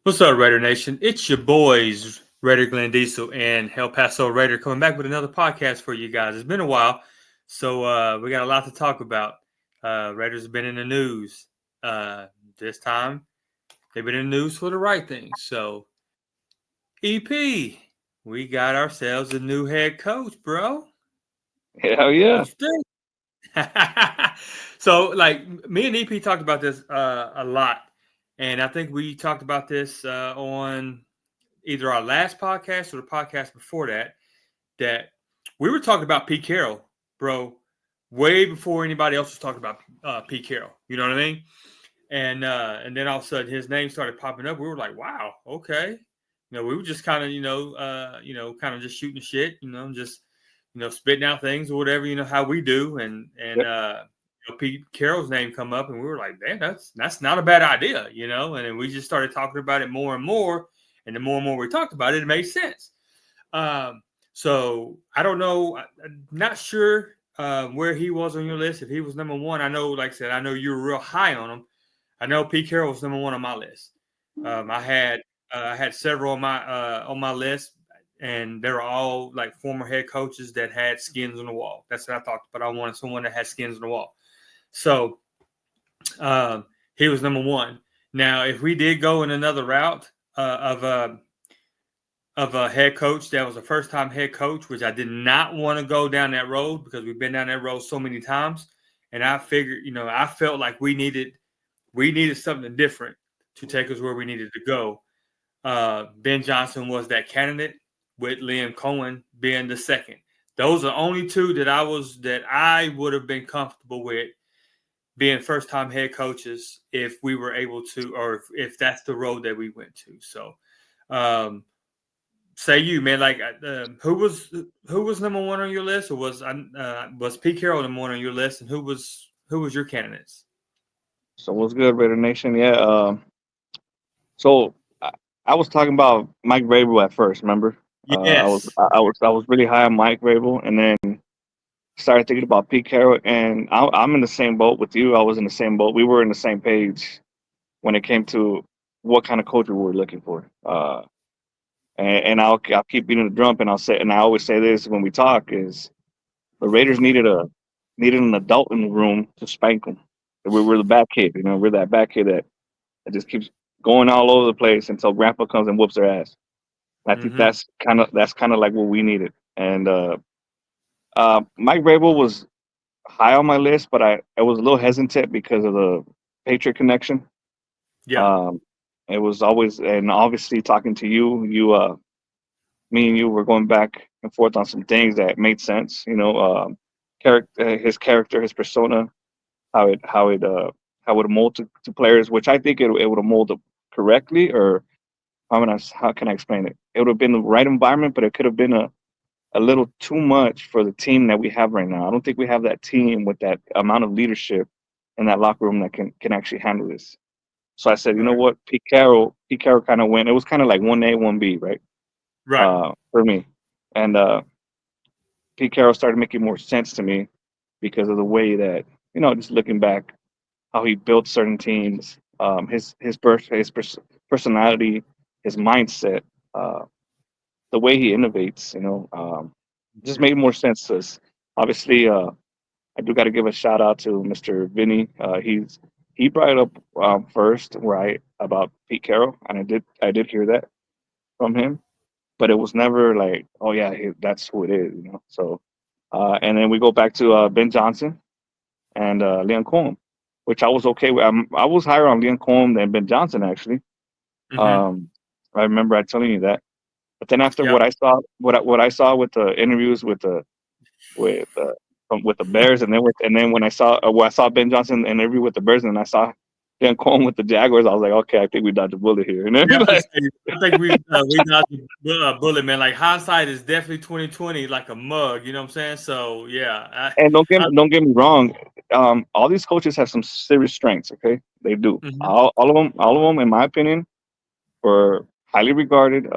What's up, Raider Nation? It's your boys, Raider Glenn Diesel and El Paso Raider, coming back with another podcast for you guys. It's been a while, so we got a lot to talk about. Raiders have been in the news. Uh, this time, they've been in the news for the right things. So, EP, we got ourselves a new head coach, bro. Hell yeah. What you think? So, like, me and EP talked about this a lot, and I think we talked about this on either our last podcast or the podcast before that we were talking about Pete Carroll, bro, way before anybody else was talking about Pete Carroll. You know what I mean? And then all of a sudden his name started popping up. We were like, wow, okay. We were just kind of kind of just shooting the shit. Just spitting out things or whatever. How we do. And Yep. Pete Carroll's name come up, and we were like, man, that's not a bad idea. And then we just started talking about it more and more. And the more and more we talked about it, it made sense. Um, so I don't know. I'm not sure where he was on your list. If he was number one, I know, like I said, I know you were real high on him. I know Pete Carroll was number one on my list. I had several on my list, and they were all like former head coaches that had skins on the wall. That's what I talked about. I wanted someone that had skins on the wall. So um, he was number one. Now, if we did go in another route of a head coach that was a first time head coach, which I did not want to go down that road because we've been down that road so many times. And I figured, I felt like we needed something different to take us where we needed to go. Ben Johnson was that candidate, with Liam Cohen being the second. Those are only two that I would have been comfortable with being first time head coaches if we were able to, or if that's the road that we went to. So, um, say you, man, like who was number one on your list, or was Pete Carroll number one on your list, and who was your candidates? So what's good, Raider Nation? Yeah. So I was talking about Mike Vrabel at first. Remember? Yes. I was really high on Mike Vrabel, and then started thinking about Pete Carroll. And I'm in the same boat with you. I was in the same boat. We were in the same page when it came to what kind of coach we were looking for. And I'll keep beating the drum, and I always say this when we talk is the Raiders needed an adult in the room to spank them. We're the bad kid, we're that bad kid that just keeps going all over the place until Grandpa comes and whoops their ass. I think Mm-hmm. that's kind of like what we needed. And Mike Vrabel was high on my list, but I was a little hesitant because of the Patriot connection. Yeah. Um, it was always, and obviously talking to you, me and you were going back and forth on some things that made sense. His character, his persona, how it mold to players, which I think it would have molded correctly, or how can I explain it? It would have been the right environment, but it could have been a little too much for the team that we have right now. I don't think we have that team with that amount of leadership in that locker room that can actually handle this. So I said, you know Right. what, Pete Carroll kind of went. It was kind of like 1A, 1B, right? Right. For me, and Pete Carroll started making more sense to me because of the way that just looking back, how he built certain teams, personality, his mindset, uh, the way he innovates, just made more sense to us. Obviously, I do got to give a shout out to Mr. Vinny. He brought it up first, right, about Pete Carroll, and I did hear that from him, but it was never like, oh yeah, that's who it is. So, and then we go back to Ben Johnson and Leon Cohen, which I was okay with. I was higher on Leon Cohen than Ben Johnson actually. Mm-hmm. Um, I remember I telling you that. But then after Yeah. what I saw with the interviews with uh, with the Bears, and then when I saw Ben Johnson interview with the Bears, and I saw Leon Cohen with the Jaguars, I was like, okay, I think we dodged a bullet here. And then Yeah, like, I think we got the bullet, man. Like hindsight is definitely 2020, like a mug. You know what I'm saying? So yeah, and I don't get me wrong, all these coaches have some serious strengths. Okay, they do. mhm. All of them, in my opinion, were highly regarded.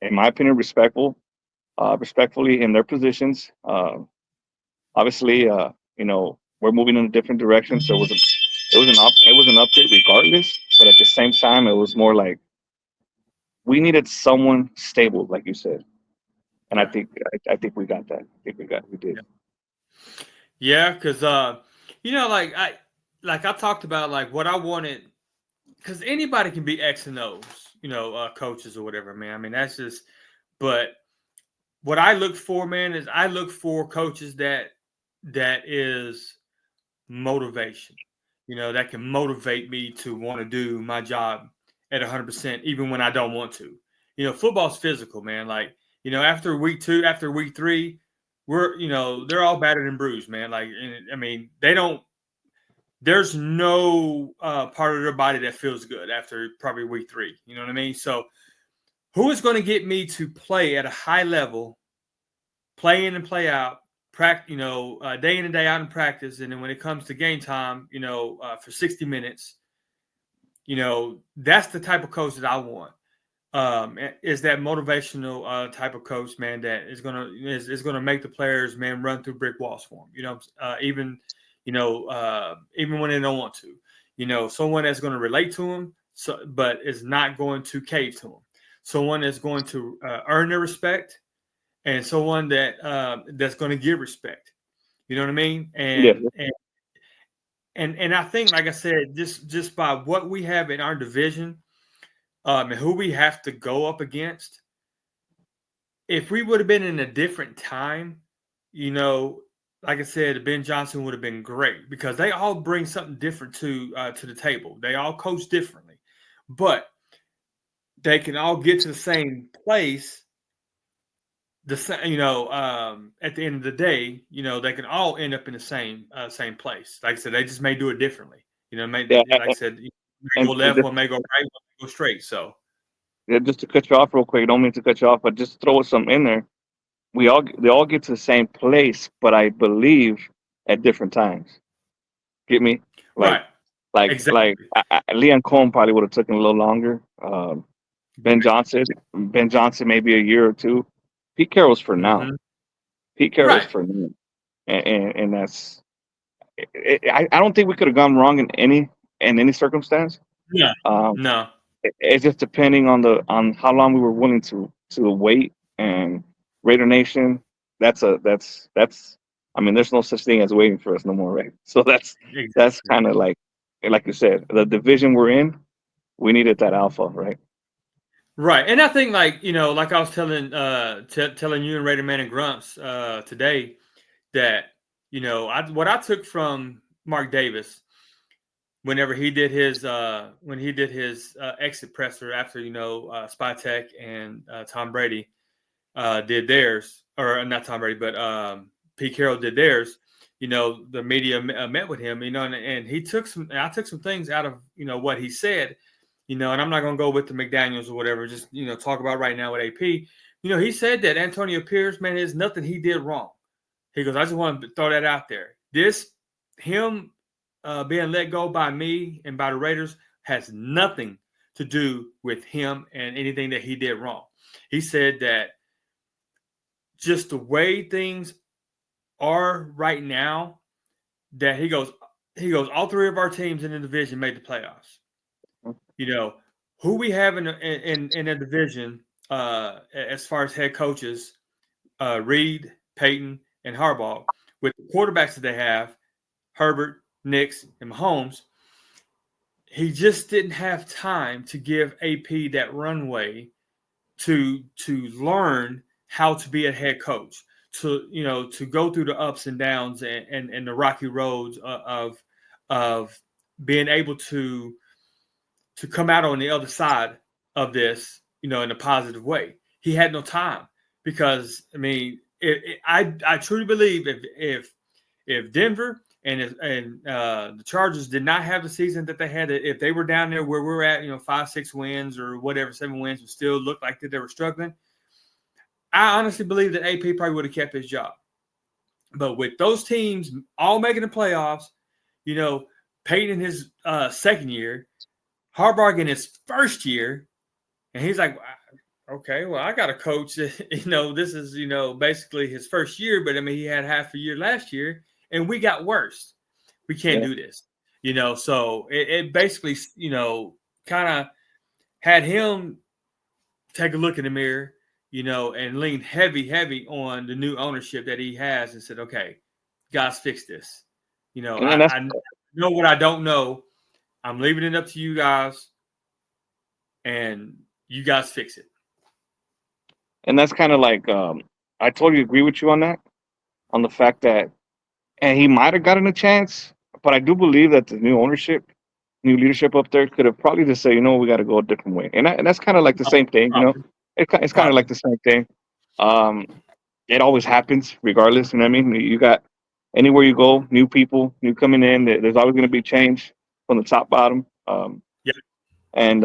In my opinion, respectfully in their positions. Obviously, we're moving in a different direction, so it was an upgrade regardless. But at the same time, it was more like we needed someone stable, like you said, and Yeah. I think we got that. I think we did. Yeah. Yeah, because like I talked about like what I wanted, because anybody can be X and O's, coaches or whatever, man. I mean, that's just. But what I look for, man, is I look for coaches that is motivation. That can motivate me to want to do my job at 100%, even when I don't want to. Football's physical, man. Like, after week 2, after week 3, they're all battered and bruised, man. Like, I mean, they don't. There's no part of their body that feels good after probably week 3. You know what I mean? So, who is going to get me to play at a high level, play in and play out, practice, day in and day out in practice, and then when it comes to game time, for 60 minutes, that's the type of coach that I want. Is that motivational type of coach, man, that is gonna make the players, man, run through brick walls for them. Even when they don't want to. Someone that's going to relate to them, but is not going to cave to them. Someone that's going to earn their respect, and someone that's going to give respect. You know what I mean? Yeah, And I think, like I said, just by what we have in our division, and who we have to go up against, if we would have been in a different time, like I said, Ben Johnson would have been great because they all bring something different to the table. They all coach differently, but they can all get to the same place. At the end of the day, they can all end up in the same place. Like I said, they just may do it differently. yeah, Like I said, may go and left, one may go right, one may go straight. So yeah, just to cut you off real quick, don't mean to cut you off, but just throw some in there. They all get to the same place, but I believe at different times. Get me? Like right, exactly. Leon Cohen probably would have taken a little longer. Ben Johnson, Ben Johnson maybe a year or two. Pete Carroll's for now. Mm-hmm. Pete Carroll's Right. for now, and that's. I don't think we could have gone wrong in any circumstance. No. Um, No. it's just depending on how long we were willing to wait. And Raider Nation, that's I mean, there's no such thing as waiting for us no more, right? So that's Exactly. kind of like you said, the division we're in, we needed that alpha, right? Right. And I think, like, like I was telling you and Raider Man and Grumps today, that, what I took from Mark Davis whenever he did his exit presser after, Spytek and Tom Brady did theirs, or not Tom Brady, but Pete Carroll did theirs. The media met with him, and he took some. I took some things out of what he said, and I'm not going to go with the McDaniels or whatever. Just talk about right now with AP. He said that Antonio Pierce, man, there's nothing he did wrong. He goes, I just want to throw that out there. Him being let go by me and by the Raiders has nothing to do with him and anything that he did wrong. He said that just the way things are right now, that all 3 of our teams in the division made the playoffs. Who we have in the division as far as head coaches, Reed, Peyton, and Harbaugh, with the quarterbacks that they have, Herbert, Nix, and Mahomes. He just didn't have time to give AP that runway to learn how to be a head coach, to go through the ups and downs and the rocky roads of being able to come out on the other side of this, in a positive way. He had no time because, I mean, I truly believe if Denver and the Chargers did not have the season that they had, if they were down there where we're at, 5-6 wins or whatever, 7 wins, would still look like that they were struggling. I honestly believe that AP probably would have kept his job. But with those teams all making the playoffs, Peyton in his second year, Harbaugh in his first year, and he's like, okay, well, I got a coach that, this is, basically his first year, but I mean, he had half a year last year, and we got worse. We can't Yeah, do this, so it basically, kind of had him take a look in the mirror, and lean heavy on the new ownership that he has, and said, okay, guys, fix this. and that's I know what I don't know. I'm leaving it up to you guys, and you guys fix it. kind of like I totally agree with you on that, on the fact that, and he might have gotten a chance, but I do believe that the new ownership, new leadership up there could have probably just said, we got to go a different way, and that's kind of like the same thing, Probably, it's kind of probably. like the same thing. Um, it always happens, regardless. You know what I mean? You got anywhere you go, new people, new coming in. There's always going to be change from the top bottom. Yeah. And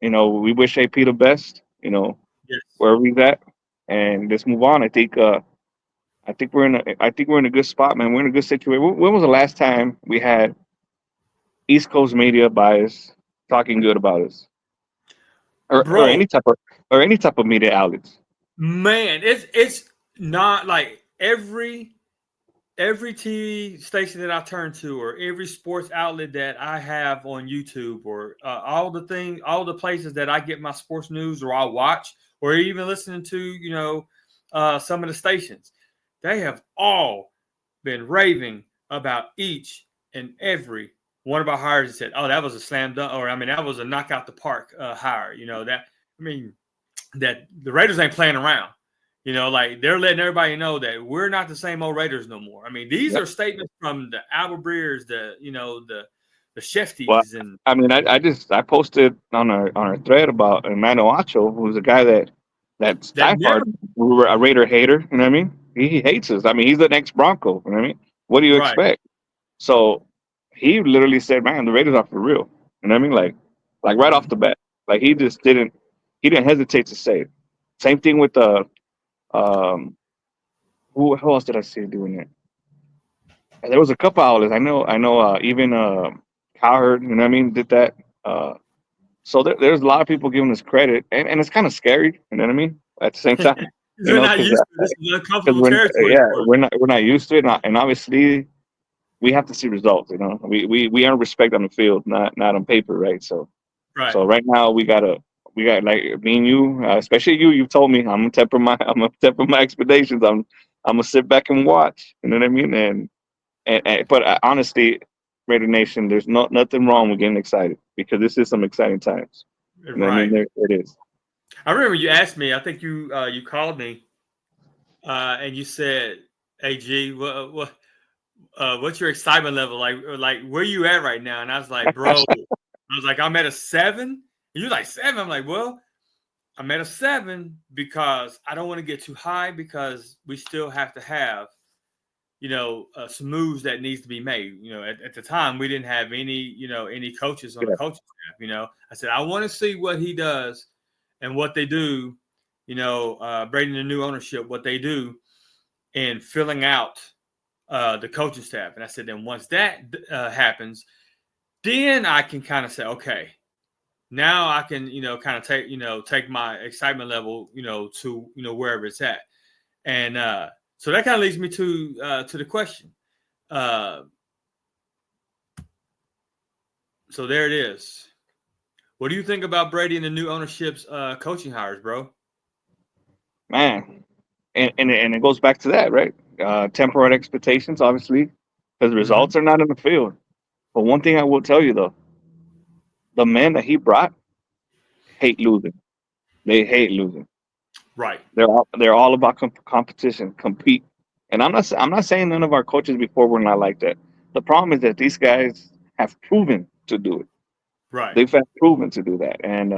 we wish AP the best. Yes. Wherever he's at, and let's move on. I think we're in a good spot, man. We're in a good situation. When was the last time we had East Coast media bias talking good about us, or Bro, any type of media outlets? man, it's not like every TV station that I turn to, or every sports outlet that I have on YouTube, or all the places that I get my sports news, or I watch, or even listening to, some of the stations, they have all been raving about each and every one of our hires, and said, "Oh, that was a slam dunk," or I mean, that was a knockout the park hire. I mean, that the Raiders ain't playing around. Like they're letting everybody know that we're not the same old Raiders no more. I mean, these Yep. are statements from the Albert Breers, the Well, Shefties, and I mean, I posted on our thread about Emmanuel Acho, who's a guy that's that never. diehard a Raider hater. You know what I mean? He hates us. I mean, he's the next Bronco. You know what I mean? What do you Right. expect? So he literally said, "Man, the Raiders are for real." You know what I mean? Like right off Mhm. the bat, like he didn't hesitate to say it. Same thing with the um who else did I see doing it? There was a couple outlets. I know. Even Cowherd, you know what I mean, did that. Uh, so there's a lot of people giving us credit, and it's kind of scary. You know what I mean? At the same time, We're not because used to this. Is because uncomfortable we're territory yeah for us. we're not used to it, and obviously we have to see results. We earn respect on the field, not on paper, right? So Right. so right now we got like me and you, especially you. You told me I'm gonna temper my expectations. I'm gonna sit back and watch. You know what I mean? And but honestly, Raider Nation, there's nothing wrong with getting excited because this is some exciting times. You know what I mean? Right. There it is. I remember you asked me. I think you called me, and you said, "Hey G, what's your excitement level like? Like where you at right now?" And I was like, "Bro, I was like, I'm at a 7." And you're like, 7? I'm like, well, I'm at a 7 because I don't want to get too high, because we still have to have, some moves that needs to be made. At the time we didn't have any coaches on the Yeah, coaching staff. I said I want to see what he does and what they do. Brady and the new ownership, what they do in filling out the coaching staff. And I said, then once that happens, then I can kind of say, okay, now I can, kind of take my excitement level, to, wherever it's at. And so that kind of leads me to the question. Uh, so there it is. What do you think about Brady and the new ownership's coaching hires, bro? man, and it goes back to that, right? Temporal expectations, obviously, because the Mm-hmm. results are not in the field. But one thing I will tell you though, the men that he brought hate losing. They hate losing. Right. They're all about competition, compete. And I'm not saying none of our coaches before were not like that. The problem is that these guys have proven to do it. Right. They've had proven to do that, and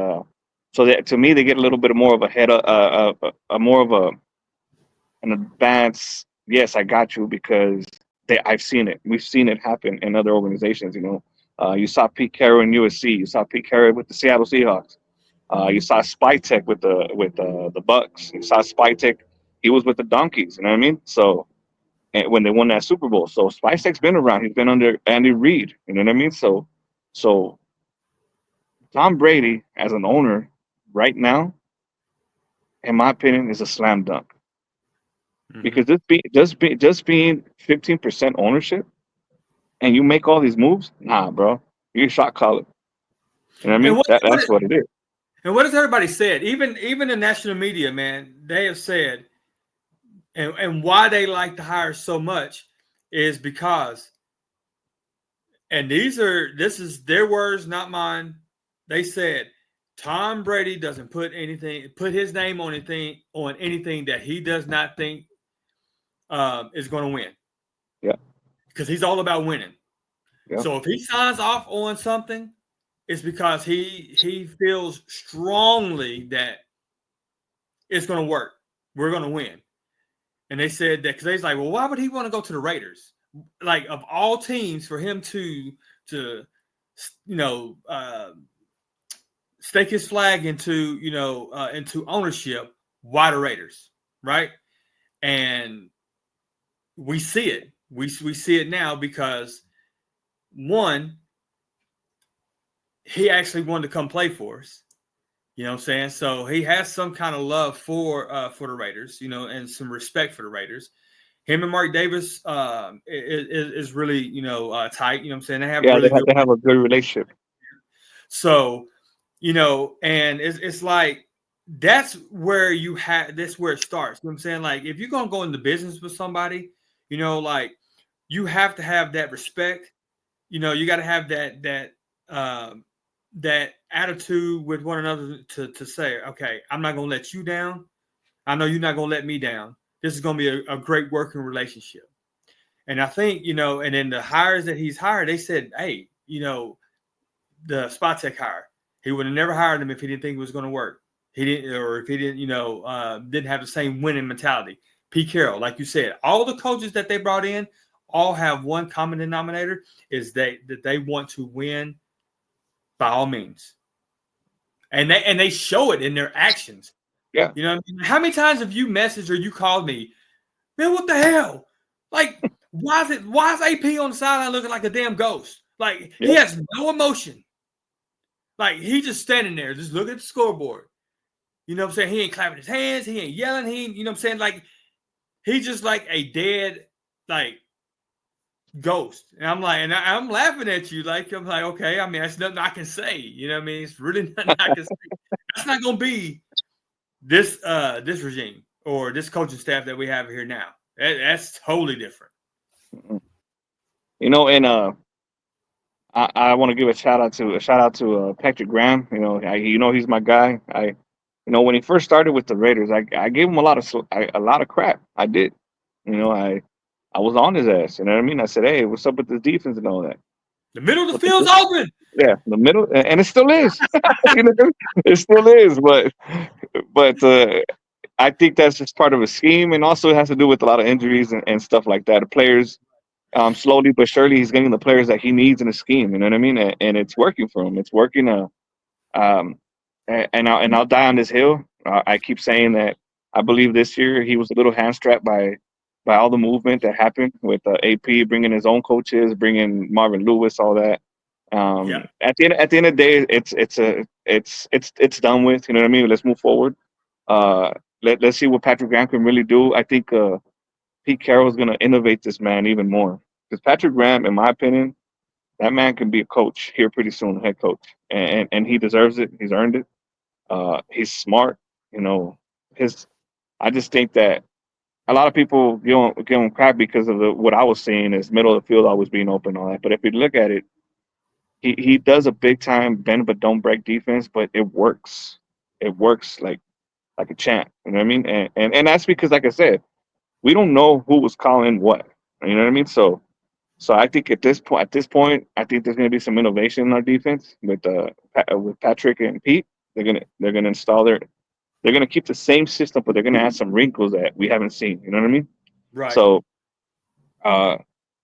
so that to me they get a little bit more of a head, a more of an advance. Yes, I got you because I've seen it. We've seen it happen in other organizations. You saw Pete Carroll in USC. You saw Pete Carroll with the Seattle Seahawks. You saw Spytek with the Bucks. You saw Spytek. He was with the Donkeys. You know what I mean? So and when they won that Super Bowl, so Spytek's been around. He's been under Andy Reid. You know what I mean? So Tom Brady as an owner right now, in my opinion, is a slam dunk Mm-hmm. because just being 15% ownership and you make all these moves, nah, bro, you're shot caller. You know what I And mean? That's what it is. And what has everybody said? Even the national media, man, they have said, and why they like the hire so much is because, and this is their words, not mine. They said Tom Brady doesn't put his name on anything that he does not think is going to win, Yeah, because he's all about winning. yeah, So if he signs off on something, it's because he feels strongly that it's going to work. We're going to win. And they said that because they was like, well, why would he want to go to the Raiders? Like, of all teams, for him to you know stake his flag into ownership, why the Raiders, right? And we see it. We see it now because, one, he actually wanted to come play for us. You know what I'm saying? So he has some kind of love for the Raiders, and some respect for the Raiders. Him and Mark Davis is really, tight. You know what I'm saying? They have yeah. really good. They have a good relationship. So, and it's like that's where it starts. You know what I'm saying? Like, if you're gonna go into business with somebody, like, you have to have that respect. You got to have um, that attitude with one another to say, okay, I'm not gonna let you down. I know you're not gonna let me down. This is gonna be a great working relationship. And I think, and then the hires that he's hired, they said, hey, the Spytek hire, he would have never hired him if he didn't think it was going to work. He didn't, or if he didn't, didn't have the same winning mentality. Pete Carroll, like you said, all the coaches that they brought in all have one common denominator: is that they want to win by all means, and they show it in their actions. Yeah, You know what I mean? How many times have you messaged or you called me, man? What the hell? Like, why is AP on the sideline looking like a damn ghost? Like, he yeah, has no emotion. Like, he just standing there, just looking at the scoreboard. You know what I'm saying? He ain't clapping his hands. He ain't yelling. He ain't, you know what I'm saying? Like, he's just like a dead, like, ghost. And I'm like, and I'm laughing at you. Like, I'm like, okay, I mean, that's nothing I can say. You know what I mean? It's really nothing I can say. That's not gonna be this regime or this coaching staff that we have here now. That's totally different. Mhm. And I want to give a shout out to Patrick Graham. He's my guy. When he first started with the Raiders, I gave him a lot of crap. I did. I was on his ass. You know what I mean? I said, hey, what's up with this defense and all that? The middle of the But field's open. yeah, the middle, and it still is. you know, it still is. But I think that's just part of a scheme, and also it has to do with a lot of injuries and stuff like that. The players, slowly but surely, he's getting the players that he needs in the scheme. You know what I mean? And it's working for him. It's working. Um, and I'll die on this hill. I keep saying that I believe this year he was a little hand strapped by all the movement that happened with AP bringing his own coaches, bringing Marvin Lewis, all that. Yeah. At the end of the day, it's done with. You know what I mean? Let's move forward. Uh, let's see what Patrick Graham can really do. I think Pete Carroll is going to innovate this man even more, because Patrick Graham, in my opinion, that man can be a coach here pretty soon, head coach, and he deserves it. He's earned it. He's smart. You know, his. I just think that a lot of people give him crap because of what I was seeing is middle of the field always being open and all that. But if you look at it, he does a big time bend but don't break defense, but it works. It works like a champ. You know what I mean? And that's because, like I said, we don't know who was calling what. You know what I mean? So I think at this point, I think there's going to be some innovation in our defense with Patrick and Pete. They're gonna install they're gonna keep the same system, but they're gonna add some wrinkles that we haven't seen. You know what I mean? Right. So uh,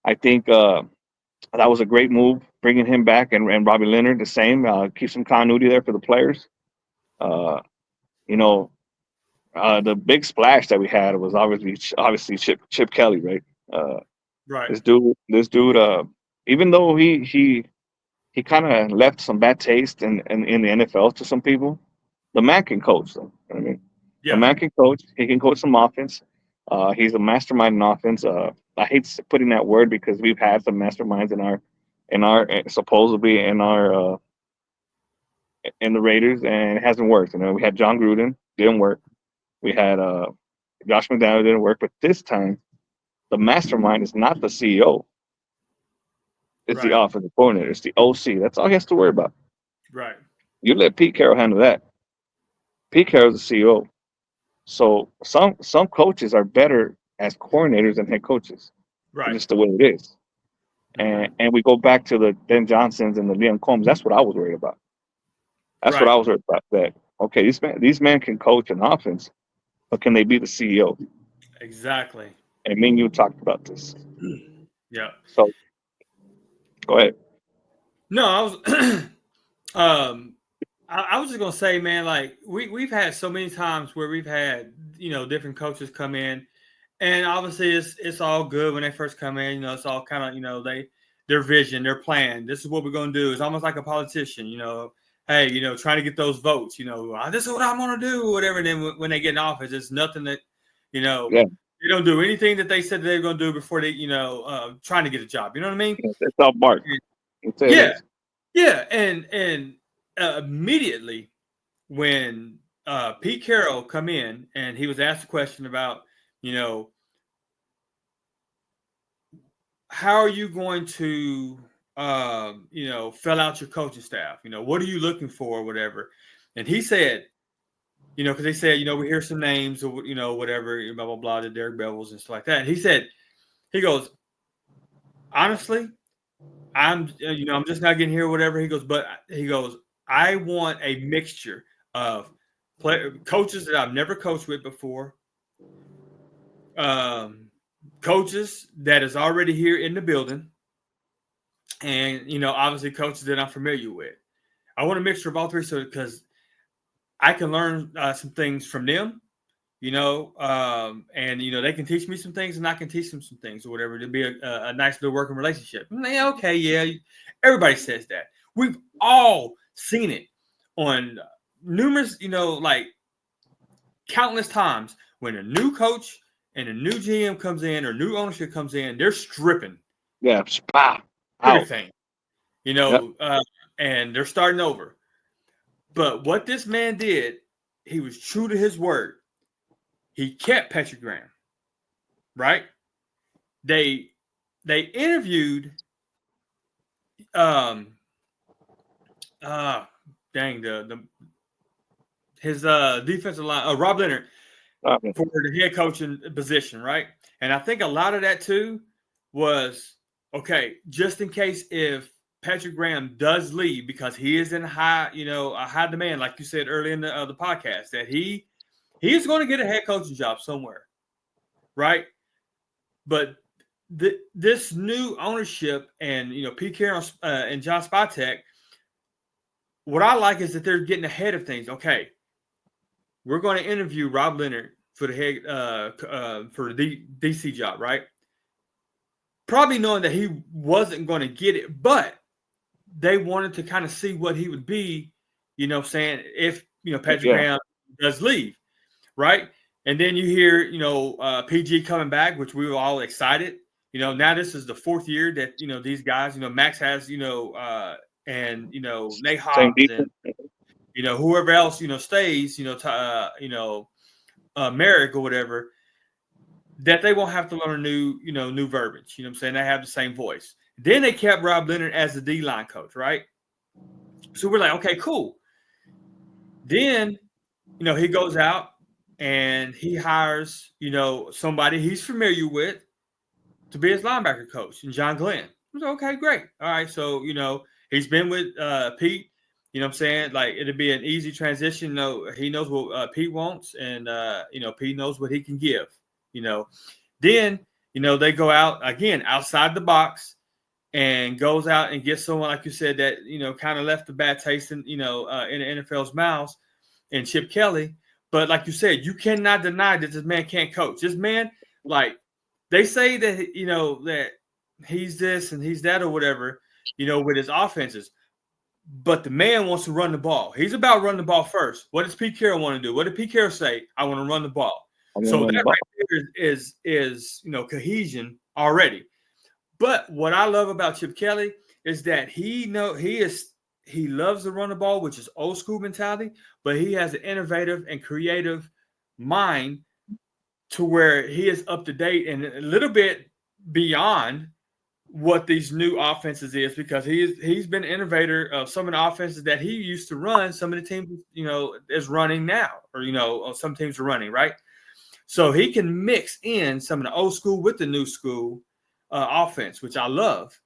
I think that was a great move, bringing him back and Robbie Leonard the same. Keep some continuity there for the players. Uh, you know, the big splash that we had was obviously Chip Kelly, right? Uh, Right. this dude, even though he kind of left some bad taste in the NFL to some people, the man can coach them. You know what I mean, the Yeah. man can coach. He can coach some offense. He's a mastermind in offense. I hate putting that word because we've had some masterminds supposedly in our in the Raiders, and it hasn't worked. We had John Gruden, didn't work. We had Josh McDaniel, didn't work. But this time, the mastermind is not the CEO; it's the Right. offensive coordinator. It's the OC. That's all he has to worry about. Right. You let Pete Carroll handle that. Pete Carroll's the CEO. So some coaches are better as coordinators than head coaches. It's Right. just the way it is. Mm-hmm. And we go back to the Ben Johnsons and the Liam Combs. That's what I was worried about. That's what Right. I was worried about. That okay, these men can coach an offense, but can they be the CEO? Exactly. And me and you talked about this. Yeah. So go ahead. No, I was I was just gonna say, man, like we've had so many times where we've had, different coaches come in, and obviously it's all good when they first come in. It's all kind of, their vision, their plan. This is what we're gonna do. It's almost like a politician, Hey, trying to get those votes. This is what I'm gonna do, whatever. And then when they get in office, it's nothing that, you know, Yeah, they don't do anything that they said they were gonna do before they, trying to get a job. You know what I mean? it's all Mark. That's it Yeah, is. yeah, and immediately when Pete Carroll come in and he was asked a question about, you know, how are you going to, fill out your coaching staff? What are you looking for, or whatever? And he said, because they said, we hear some names or whatever, blah blah blah, the Derek Bevels and stuff like that. And he said, he goes, honestly, I'm just not getting here, whatever. He goes, but he goes, I want a mixture of coaches that I've never coached with before, um, coaches that is already here in the building, and obviously coaches that I'm familiar with. I want a mixture of all three, so because I can learn some things from them, and they can teach me some things, and I can teach them some things, or whatever. To be a nice little working relationship. Yeah, okay, yeah. Everybody says that. We've all seen it on numerous, like countless times when a new coach and a new GM comes in or new ownership comes in, they're stripping Yeah, spa out. everything, Yep. and they're starting over. But what this man did, he was true to his word. He kept Patrick Graham, right? They interviewed um uh dang the his defensive line Rob Leonard for the head coaching position, right? And I think a lot of that too was okay, just in case if Patrick Graham does leave because he is in high, a high demand, like you said earlier in the podcast, that he is going to get a head coaching job somewhere, right? But this new ownership and Pete Carroll and John Spytek, what I like is that they're getting ahead of things. Okay, we're going to interview Rob Leonard for the head for the DC job, right? Probably knowing that he wasn't going to get it, but they wanted to kind of see what he would be, saying if Patrick Yeah. Graham does leave, right? And then you hear PG coming back, which we were all excited. Now this is the fourth year that these guys, Max has, and Nate Same Hobbs and defense. whoever else stays, Merrick or whatever, that they won't have to learn new verbiage. You know what I'm saying? They have the same voice. Then they kept Rob Leonard as the D line coach, right? So we're like, okay, cool. Then he goes out and he hires somebody he's familiar with to be his linebacker coach, and John Glenn. I was like, okay, great. All right, so he's been with Pete. You know what I'm saying? Like it'll be an easy transition. He knows what Pete wants, and Pete knows what he can give. Then they go out again outside the box and goes out and gets someone like you said that kind of left the bad taste in in the NFL's mouths, and Chip Kelly. But like you said, you cannot deny that this man can't coach. This man, like they say that that he's this and he's that or whatever, with his offenses. But the man wants to run the ball. He's about running the ball first. What does Pete Carroll want to do? What did Pete Carroll say? I want to run the ball. I'm gonna So run the that ball. right there is cohesion already. But what I love about Chip Kelly is that he is he loves to run the ball, which is old school mentality, but he has an innovative and creative mind to where he is up to date and a little bit beyond what these new offenses is, because he's been an innovator of some of the offenses that he used to run. Some of the teams, is running now, or some teams are running, right? So he can mix in some of the old school with the new school offense, which I love.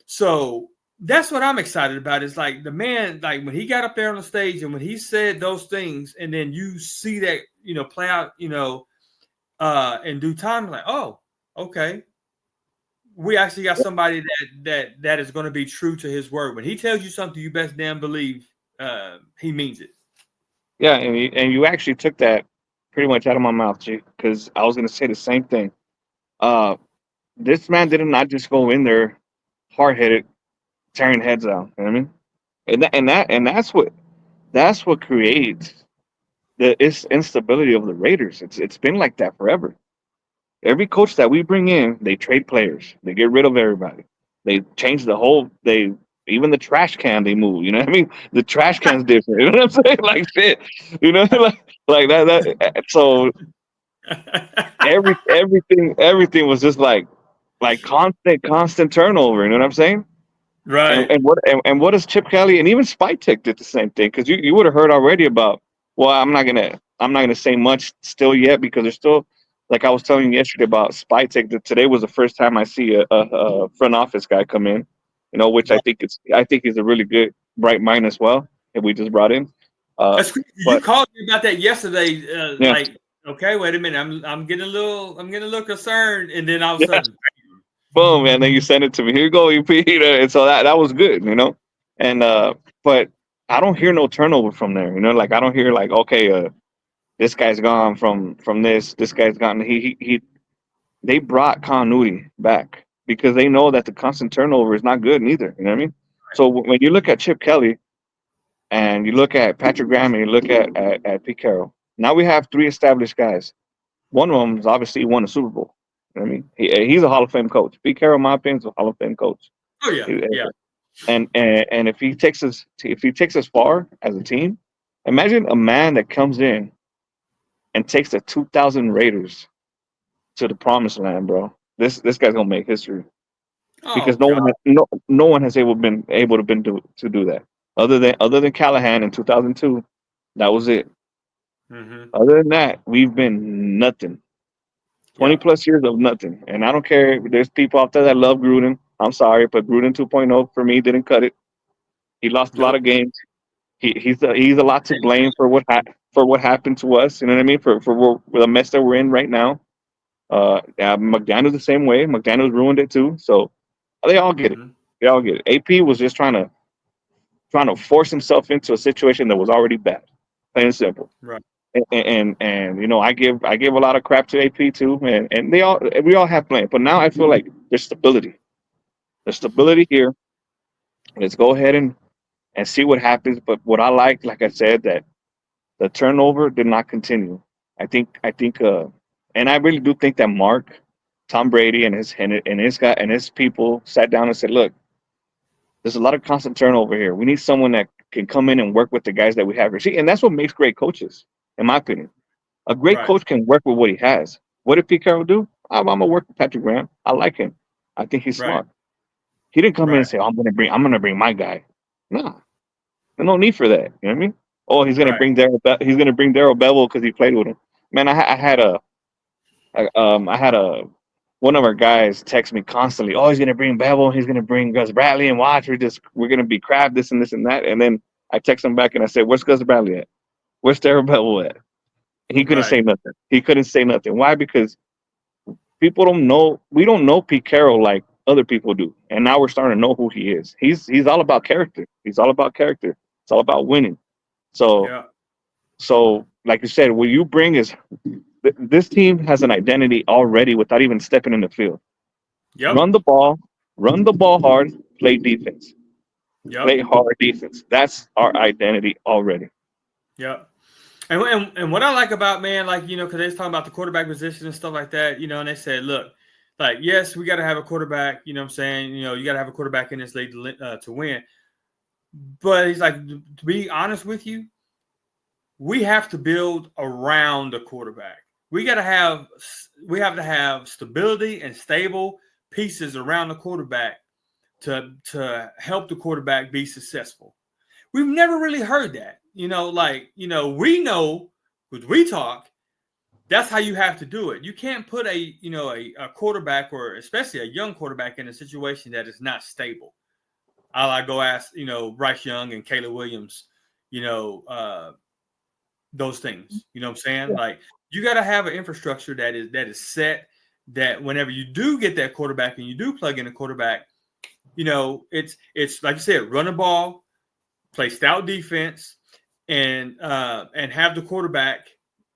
So that's what I'm excited about. Is like the man, like when he got up there on the stage and when he said those things, and then you see that play out, in due time. Like, oh, okay, we actually got somebody that is going to be true to his word. When he tells you something, you best damn believe he means it. Yeah, and you actually took that pretty much out of my mouth, G, because I was gonna say the same thing. Uh, this man did not just go in there hard headed, tearing heads out. You know what I mean? And that's what creates the instability of the Raiders. It's been like that forever. Every coach that we bring in, they trade players. They get rid of everybody. They change the whole. They even the trash can they move. You know what I mean? The trash can's different. You know what I'm saying? Like shit. You know, like that. So everything was just like constant turnover. You know what I'm saying? And Right. and what and what does Chip Kelly and even Spytek did the same thing, because you would have heard already about. Well, I'm not gonna say much still yet, because there's still, like I was telling you yesterday about Spytek, that today was the first time I see a front office guy come in, which Right. I think he's a really good bright mind as well, that we just brought in. That's crazy. You But called me about that yesterday. yeah, Like, okay, wait a minute. I'm getting a little concerned, and then all of a yeah, sudden, boom, and then you send it to me. Here you go, EP. And so that was good. And but I don't hear no turnover from there. Like I don't hear like, okay, this guy's gone from this. This guy's gone. He they brought continuity back, because they know that the constant turnover is not good neither. You know what I mean? So when you look at Chip Kelly and you look at Patrick Graham and you look at Pete Carroll, now we have three established guys. One of them is obviously won a Super Bowl. You know what I mean? He's a Hall of Fame coach. Pete Carroll, in my opinion, is a Hall of Fame coach. oh yeah, yeah, And if he takes us far as a team, imagine a man that comes in and takes the 2000 Raiders to the promised land, bro. This guy's gonna make history, because oh no one god, has, no one has been able to do that, other than Callahan in 2002. That was it. mm-hmm. Other than that, we've been nothing. 20 Yeah, plus years of nothing. And I don't care. There's people out there that love Gruden. I'm sorry, but Gruden 2.0 for me didn't cut it. He lost a lot nope, of games. He's a lot to blame for what happened to us. You know what I mean? For the mess that we're in right now. McDaniel's the same way. McDaniel's ruined it too. So they all get it. mm-hmm. They all get it. AP was just trying to force himself into a situation that was already bad, plain and simple. Right, And I give a lot of crap to AP too, and we all have blame. But now I feel like there's stability. There's stability here. Let's go ahead and see what happens. But what I like I said, that the turnover did not continue. I think, and I really do think that Tom Brady and his guy and his people sat down and said, look, there's a lot of constant turnover here. We need someone that can come in and work with the guys that we have here. See, and that's what makes great coaches, in my opinion. A great right, coach can work with what he has. What did Pete Carroll do? I'm gonna work with Patrick Graham. I like him. I think he's right, smart. He didn't come in right, and say, I'm gonna bring my guy. Nah, there's no need for that. You know what I mean? Oh, right. he's gonna bring Daryl Bevel because he played with him. Man, I had a one of our guys text me constantly. Oh, he's gonna bring Bevel. He's gonna bring Gus Bradley, and watch, we're gonna be crap, this and this and that. And then I text him back and I said, where's Gus Bradley at? Where's Daryl Bevel at? He couldn't Right. say nothing. He couldn't say nothing. Why? Because people don't know. We don't know Pete Carroll like other people do, and now we're starting to know who he is. He's all about character. He's all about character. It's all about winning. So Yeah. so like you said, what you bring is this team has an identity already without even stepping in the field. Yep. Run the ball, run the ball hard, play defense, Yep. play hard defense. That's our identity already. Yep. And what I like about, man, like, because they was talking about the quarterback position and stuff like that, and they said, look, like, yes, we got to have a quarterback, you know what I'm saying? You got to have a quarterback in this league to win. But he's like, to be honest with you, we have to build around the quarterback. We have to have stability and stable pieces around the quarterback to help the quarterback be successful. We've never really heard that. We know because we talk, that's how you have to do it. You can't put a quarterback, or especially a young quarterback, in a situation that is not stable. I'll go ask, Bryce Young and Caleb Williams, those things. You know what I'm saying? Yeah. Like, you got to have an infrastructure that is set, that whenever you do get that quarterback and you do plug in a quarterback, it's like you said, run the ball, play stout defense, and have the quarterback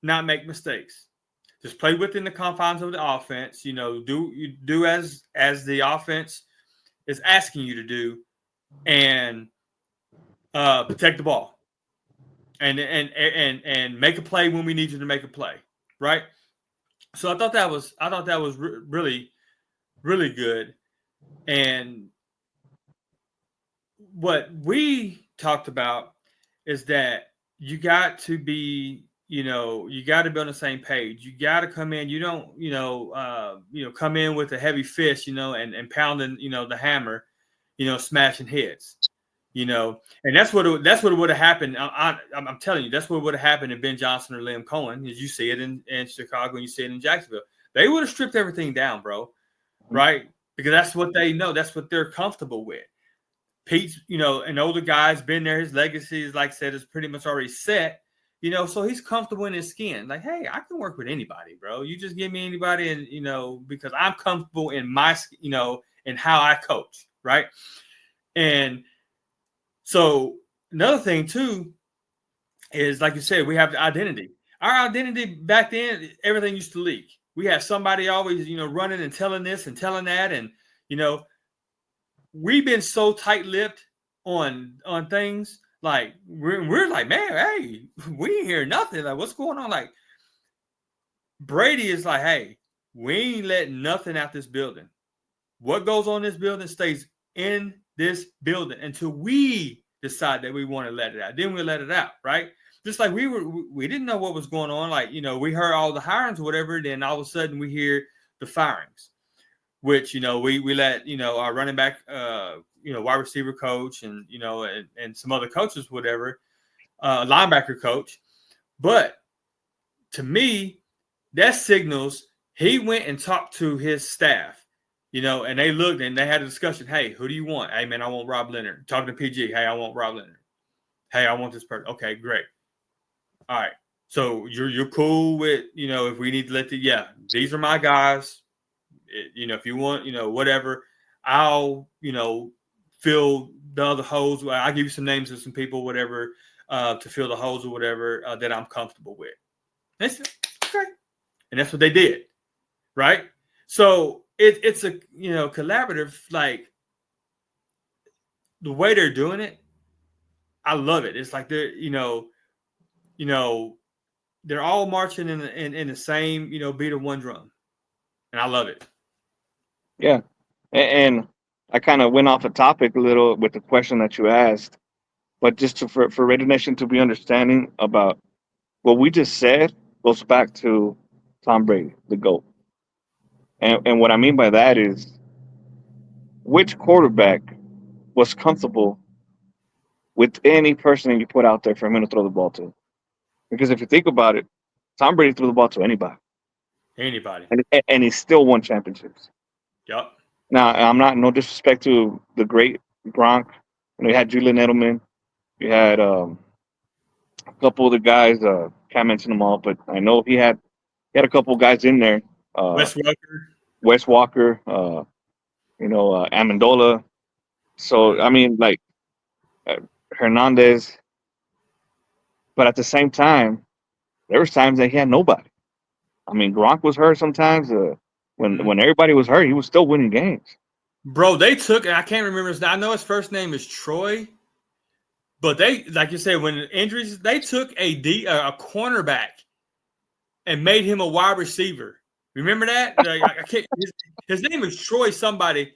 not make mistakes. Just play within the confines of the offense. Do as the offense is asking you to do, and protect the ball, and make a play when we need you to make a play, right? So I thought that was really, really good. And what we talked about is that you got to be on the same page. You got to come in. You don't, come in with a heavy fist, and pounding, the hammer, smashing heads, and that's what would have happened. I'm telling you, that's what would have happened in Ben Johnson or Liam Cohen, as you see it in Chicago and you see it in Jacksonville. They would have stripped everything down, bro, right? Because that's what they know. That's what they're comfortable with. Pete's, an older guy's been there. His legacy is, like I said, is pretty much already set. So he's comfortable in his skin. Like, hey, I can work with anybody, bro. You just give me anybody, and because I'm comfortable in my, in how I coach, right? And so another thing too is, like you said, we have the identity. Our identity back then, everything used to leak. We had somebody always, running and telling this and telling that, and we've been so tight-lipped on things. Like, we're like, man, hey, we ain't hear nothing. Like, what's going on? Like, Brady is like, hey, we ain't letting nothing out this building. What goes on in this building stays in this building until we decide that we want to let it out. Then we let it out, right? Just like we didn't know what was going on. Like, we heard all the hirings or whatever. Then all of a sudden we hear the firings, which, we let, our running back, wide receiver coach and, and some other coaches, whatever, linebacker coach. But to me, that signals he went and talked to his staff, and they looked and they had a discussion. Hey, who do you want? Hey, man, I want Rob Leonard. Talking to PG. Hey, I want Rob Leonard. Hey, I want this person. Okay, great. All right. So you're cool with, if we need to these are my guys. If you want, whatever, I'll, fill the other holes. I'll give you some names of some people, whatever, to fill the holes or whatever that I'm comfortable with. That's okay. And that's what they did. Right. So it's a, collaborative, like the way they're doing it. I love it. It's like they're, they're all marching in the same, beat of one drum. And I love it. Yeah. And I kind of went off the topic a little with the question that you asked, but just for Radio Nation to be understanding about what we just said goes back to Tom Brady, the GOAT. And what I mean by that is, which quarterback was comfortable with any person that you put out there for him to throw the ball to? Because if you think about it, Tom Brady threw the ball to anybody. Anybody. And he still won championships. Yep. Now, I'm not, no disrespect to the great Gronk. You had Julian Edelman. You had a couple of the guys. Can't mention them all, but I know he had a couple of guys in there. Wes Walker. Amendola. So I mean, like Hernandez. But at the same time, there was times that he had nobody. I mean, Gronk was hurt sometimes. When everybody was hurt, he was still winning games. Bro, they took, I can't remember his name. I know his first name is Troy, but they, like you said, when injuries, they took a cornerback and made him a wide receiver. Remember that? His name is Troy somebody,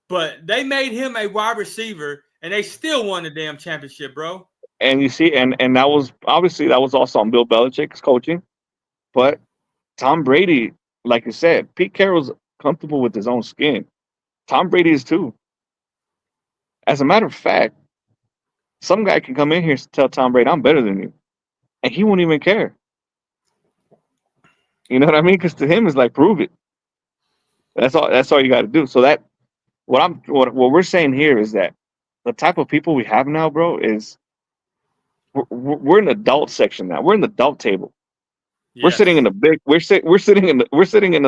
but they made him a wide receiver and they still won the damn championship, bro. And you see, and that was obviously that was also on Bill Belichick's coaching, but Tom Brady, like you said, Pete Carroll's comfortable with his own skin. Tom Brady is too. As a matter of fact, some guy can come in here and tell Tom Brady, "I'm better than you," and he won't even care. You know what I mean? Because to him, it's like prove it. That's all. That's all you got to do. So that what we're saying here is that the type of people we have now, bro, is we're in the adult section now. We're in the adult table. We're sitting in Yes. the big. We're sitting in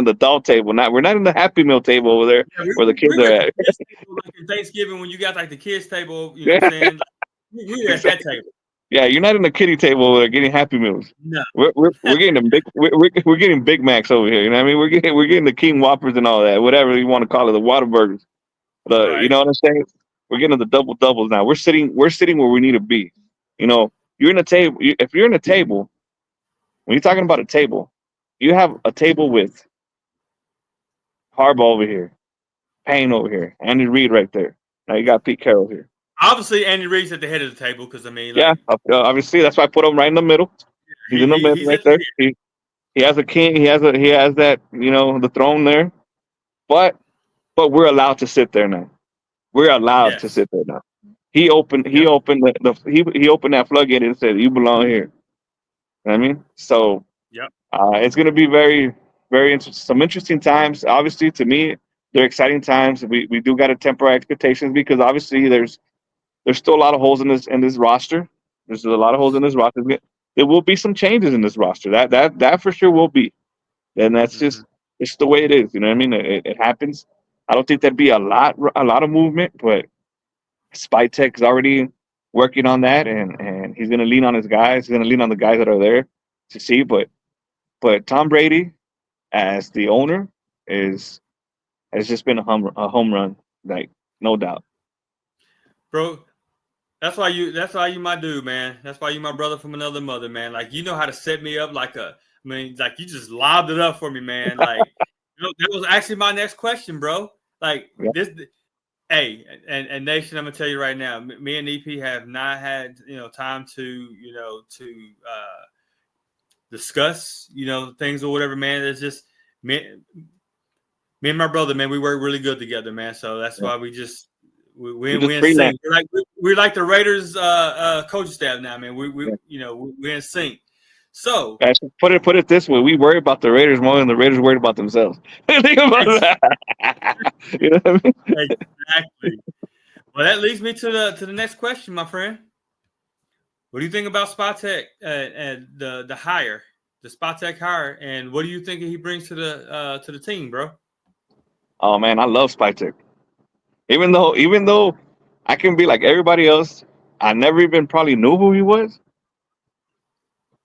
the adult table. Not we're not in the Happy Meal table over there Yeah, where the kids we are were at the at. kids table like in Thanksgiving when you got like the kids table. You know what I'm Yeah, saying? Like, we were at that exactly. table. Yeah, you're not in the kiddie table over there getting Happy Meals. No. We're getting them big. We're getting Big Macs over here. You know what I mean? We're getting the King Whoppers and all that, whatever you want to call it, the Whataburgers. You Right. know what I'm saying? We're getting the double doubles now. We're sitting where we need to be. You know, you're in a table. If you're in a table, when you're talking about a table, you have a table with Harbaugh over here, Payne over here, Andy Reid right there. Now you got Pete Carroll here. Obviously, Andy Reid's at the head of the table because I mean, Yeah, like obviously that's why I put him right in the middle. He's in the middle he's right at the there. head. He has a king. He has that the throne there. But we're allowed to sit there now. We're allowed to Yes. sit there now. He Yep. opened he opened that floodgate and said, "You belong here." You know what I mean, so Yep. it's going to be very very interesting. Some interesting times. Obviously, to me, they're exciting times. We do got to temper our expectations because obviously there's still a lot of holes in this roster. There's a lot of holes in this roster. There will be some changes in this roster. That for sure will be. And that's Hmm. just it's the way it is. You know what I mean? It happens. I don't think there'd be a lot of movement, but Spytek is already working on that, and he's gonna lean on his guys. He's gonna lean on the guys that are there to see. But Tom Brady as the owner is has just been a home run, like no doubt. Bro, that's why you my dude, man. That's why you my brother from another mother, man. Like you know how to set me up like I mean, like you just lobbed it up for me, man. Like that was actually my next question, bro. Like Yeah, this hey, and Nation, I'm gonna tell you right now, me and EP have not had time to discuss things or whatever, man. It's just me, me and my brother, man. We work really good together, man. So that's yeah. why we just We we just in freelance. sync. We're like the Raiders coaching staff now, man. Yeah. We're in sync. So Guys, put it this way: we worry about the Raiders more than the Raiders worried about themselves. Think about ex- that. You know what I mean? exactly. Well, that leads me to the next question, my friend. What do you think about Spytek and the hire, the Spytek hire, and what do you think he brings to the team, bro? Oh man, I love Spytek. Even though I can be like everybody else, I never even probably knew who he was.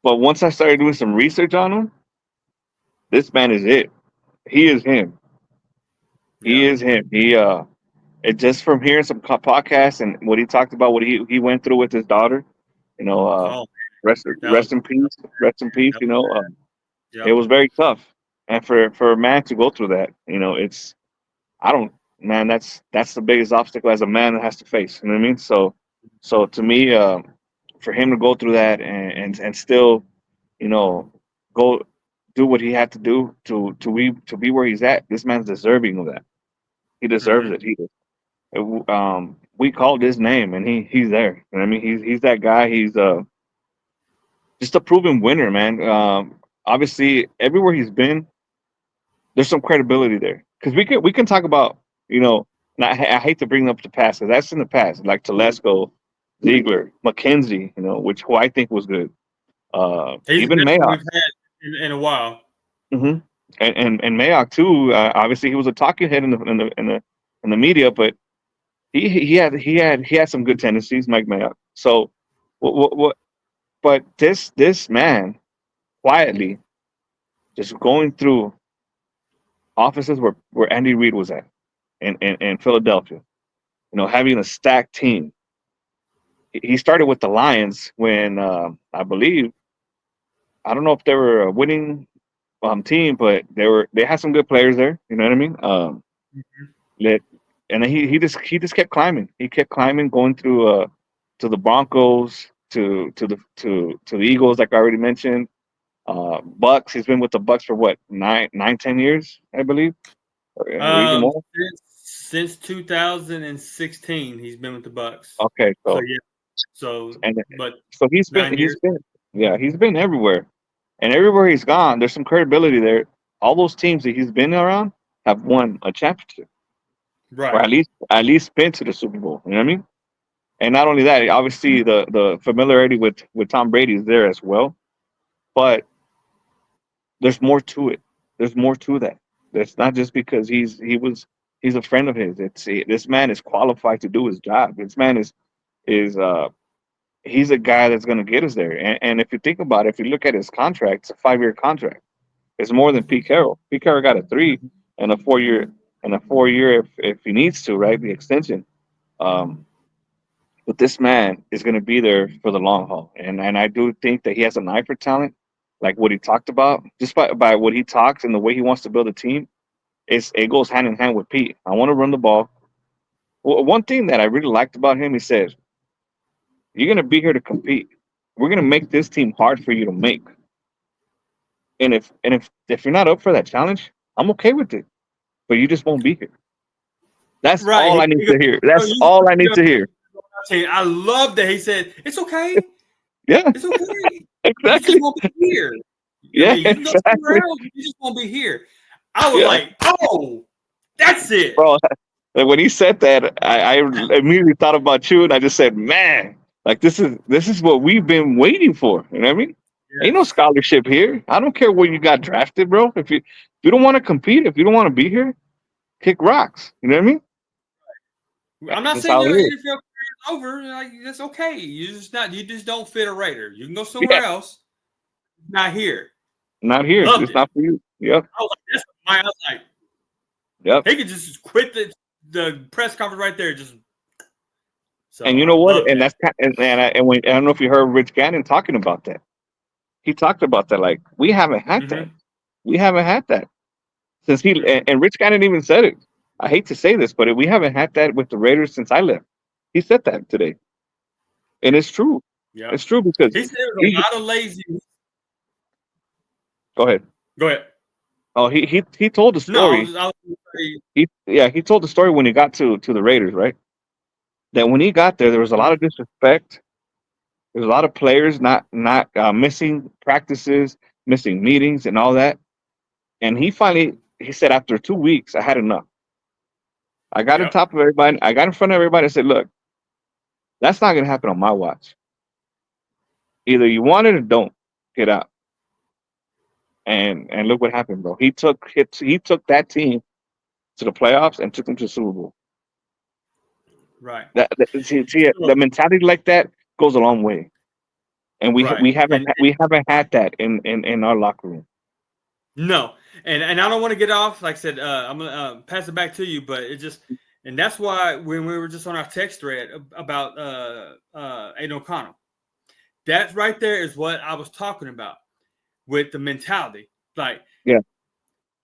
But once I started doing some research on him, this man is it. He is him. He Yeah. is him. It just from hearing some podcasts and what he talked about, what he went through with his daughter. You know, Oh, rest that was rest in peace. Rest in peace. that You was know, it yep. was very tough, and for a man to go through that, it's I don't man, that's the biggest obstacle as a man that has to face. You know what I mean? So to me, for him to go through that and still, you know, go do what he had to do to be where he's at, this man's deserving of that. He deserves Hmm. it. We called his name and he's there. You know what I mean? He's that guy. He's just a proven winner, man. Obviously, everywhere he's been, there's some credibility there because we can talk about you know. And I hate to bring up the past because that's in the past, like Telesco, Ziegler, McKenzie, which who I think was good. He's the Even best one Mayock, we've had in a while. hmm and Mayock too. Obviously, he was a talking head in the media, but he had some good tendencies, Mike Mayock. So, what? But this man quietly just going through offices where Andy Reid was at in Philadelphia. Having a stacked team. He started with the Lions when I believe I don't know if they were a winning team, but they had some good players there. You know what I mean? Mhm. and then he just kept climbing. He kept climbing, going through to the Broncos, to the Eagles, like I already mentioned. Bucks. He's been with the Bucks for what, 10 years, I believe, or even Um, more. since 2016, he's been with the Bucks. Okay, So so yeah, so and but so he's been 9 years. yeah, he's been everywhere, and everywhere he's gone, there's some credibility there. All those teams that he's been around have won a championship, or Right. at least been to the Super Bowl. You know what I mean? And not only that, obviously the familiarity with Tom Brady is there as well. But there's more to it. There's more to that. It's not just because he's a friend of his. This man is qualified to do his job. This man is he's a guy that's going to get us there. And if you think about it, if you look at his contract, it's a 5-year contract. It's more than Pete Carroll. Pete Carroll got a 3 and a 4-year if he needs to, right? The extension. Um, but this man is going to be there for the long haul, and I do think that he has an eye for talent, like what he talked about. Just by what he talks and the way he wants to build a team, it goes hand in hand with Pete. I want to run the ball. Well, one thing that I really liked about him, he said, "You're going to be here to compete. We're going to make this team hard for you to make. And if you're not up for that challenge, I'm okay with it. But you just won't be here. That's Right. all I need He goes, to hear. "No, That's all I need to hear." I love that he said it's okay. Yeah, It's okay. You just exactly. won't be here. I Yeah, mean, you can go somewhere exactly. else. You just won't be here. I was Yeah, like, oh, that's it. bro. Like when he said that, I immediately thought about you, and I just said, "Man, like this is what we've been waiting for." You know what I mean? Ain't no Yes. scholarship here. I don't care where you got drafted, bro. If you don't want to compete, if you don't want to be here, kick rocks. You know what I mean? I'm That's not just saying how your it is. NFL career is over. Like that's okay. You just don't fit a Raider. You can go somewhere Yeah, else. Not here. not here. Loved It's it. not for you. Yep, I was like, that's my. I was like, yep. he could just quit the press conference right there. Just And so you I know what? love And that. that's I don't know if you heard Rich Gannon talking about that. He talked about that. Like we haven't had that. Mm-hmm. We haven't had that since he Yeah. and Rich Gannon even said it. I hate to say this, but we haven't had that with the Raiders since I left. He said that today, and it's true. Yep. It's true because He said there was he. a lot of lazy. Go ahead. Go ahead. Oh, he told the No, story. I was gonna say, He told the story when he got to the Raiders, right? That when he got there was a lot mhm. of disrespect. There was a lot of players not missing practices, missing meetings, and all that. And he said after 2 weeks, I had enough. I got on Yep. top of everybody. I got in front of everybody and said, look, that's not gonna happen on my watch. Either you want it or don't. Get out. And look what happened, bro. He took that team to the playoffs and took them to the Super Bowl. Right. See, So, the mentality like that goes a long way. And we right. we haven't we haven't had that in our locker room. No, and I don't want to get off. Like I said, I'm gonna pass it back to you, but it just and that's why when we were just on our text thread about Aiden O'Connell, that right there is what I was talking about with the mentality. Like Yeah.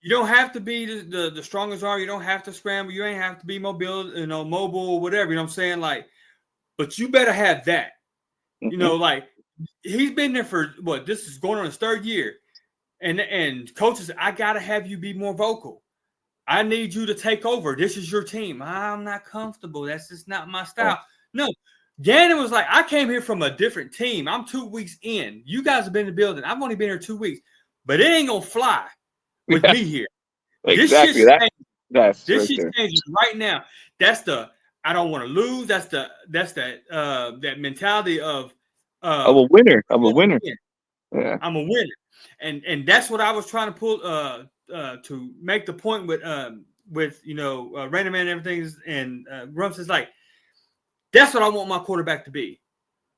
you don't have to be the strongest arm. You don't have to scramble. You ain't have to be mobile or whatever. You know what I'm saying? Like, but you better have that. Hmm. Like he's been there for what? This is going on his 3rd year. And coaches, I gotta have you be more vocal. I need you to take over. This is your team. I'm not comfortable. That's just not my Oh, style. No, Gannon was like, I came here from a different team. I'm 2 weeks in. You guys have been in the building. I've only been here 2 weeks, but it ain't gonna fly with yeah, me here. This exactly. shit's That changing. that's This right shit's there. changing right now. That's the I don't want to lose. That's that mentality of Of uh a winner. Of a winner. win. Yeah. I'm a winner, and that's what I was trying to pull to make the point with Rainer Man and everything and Grumps is like that's what I want my quarterback to be.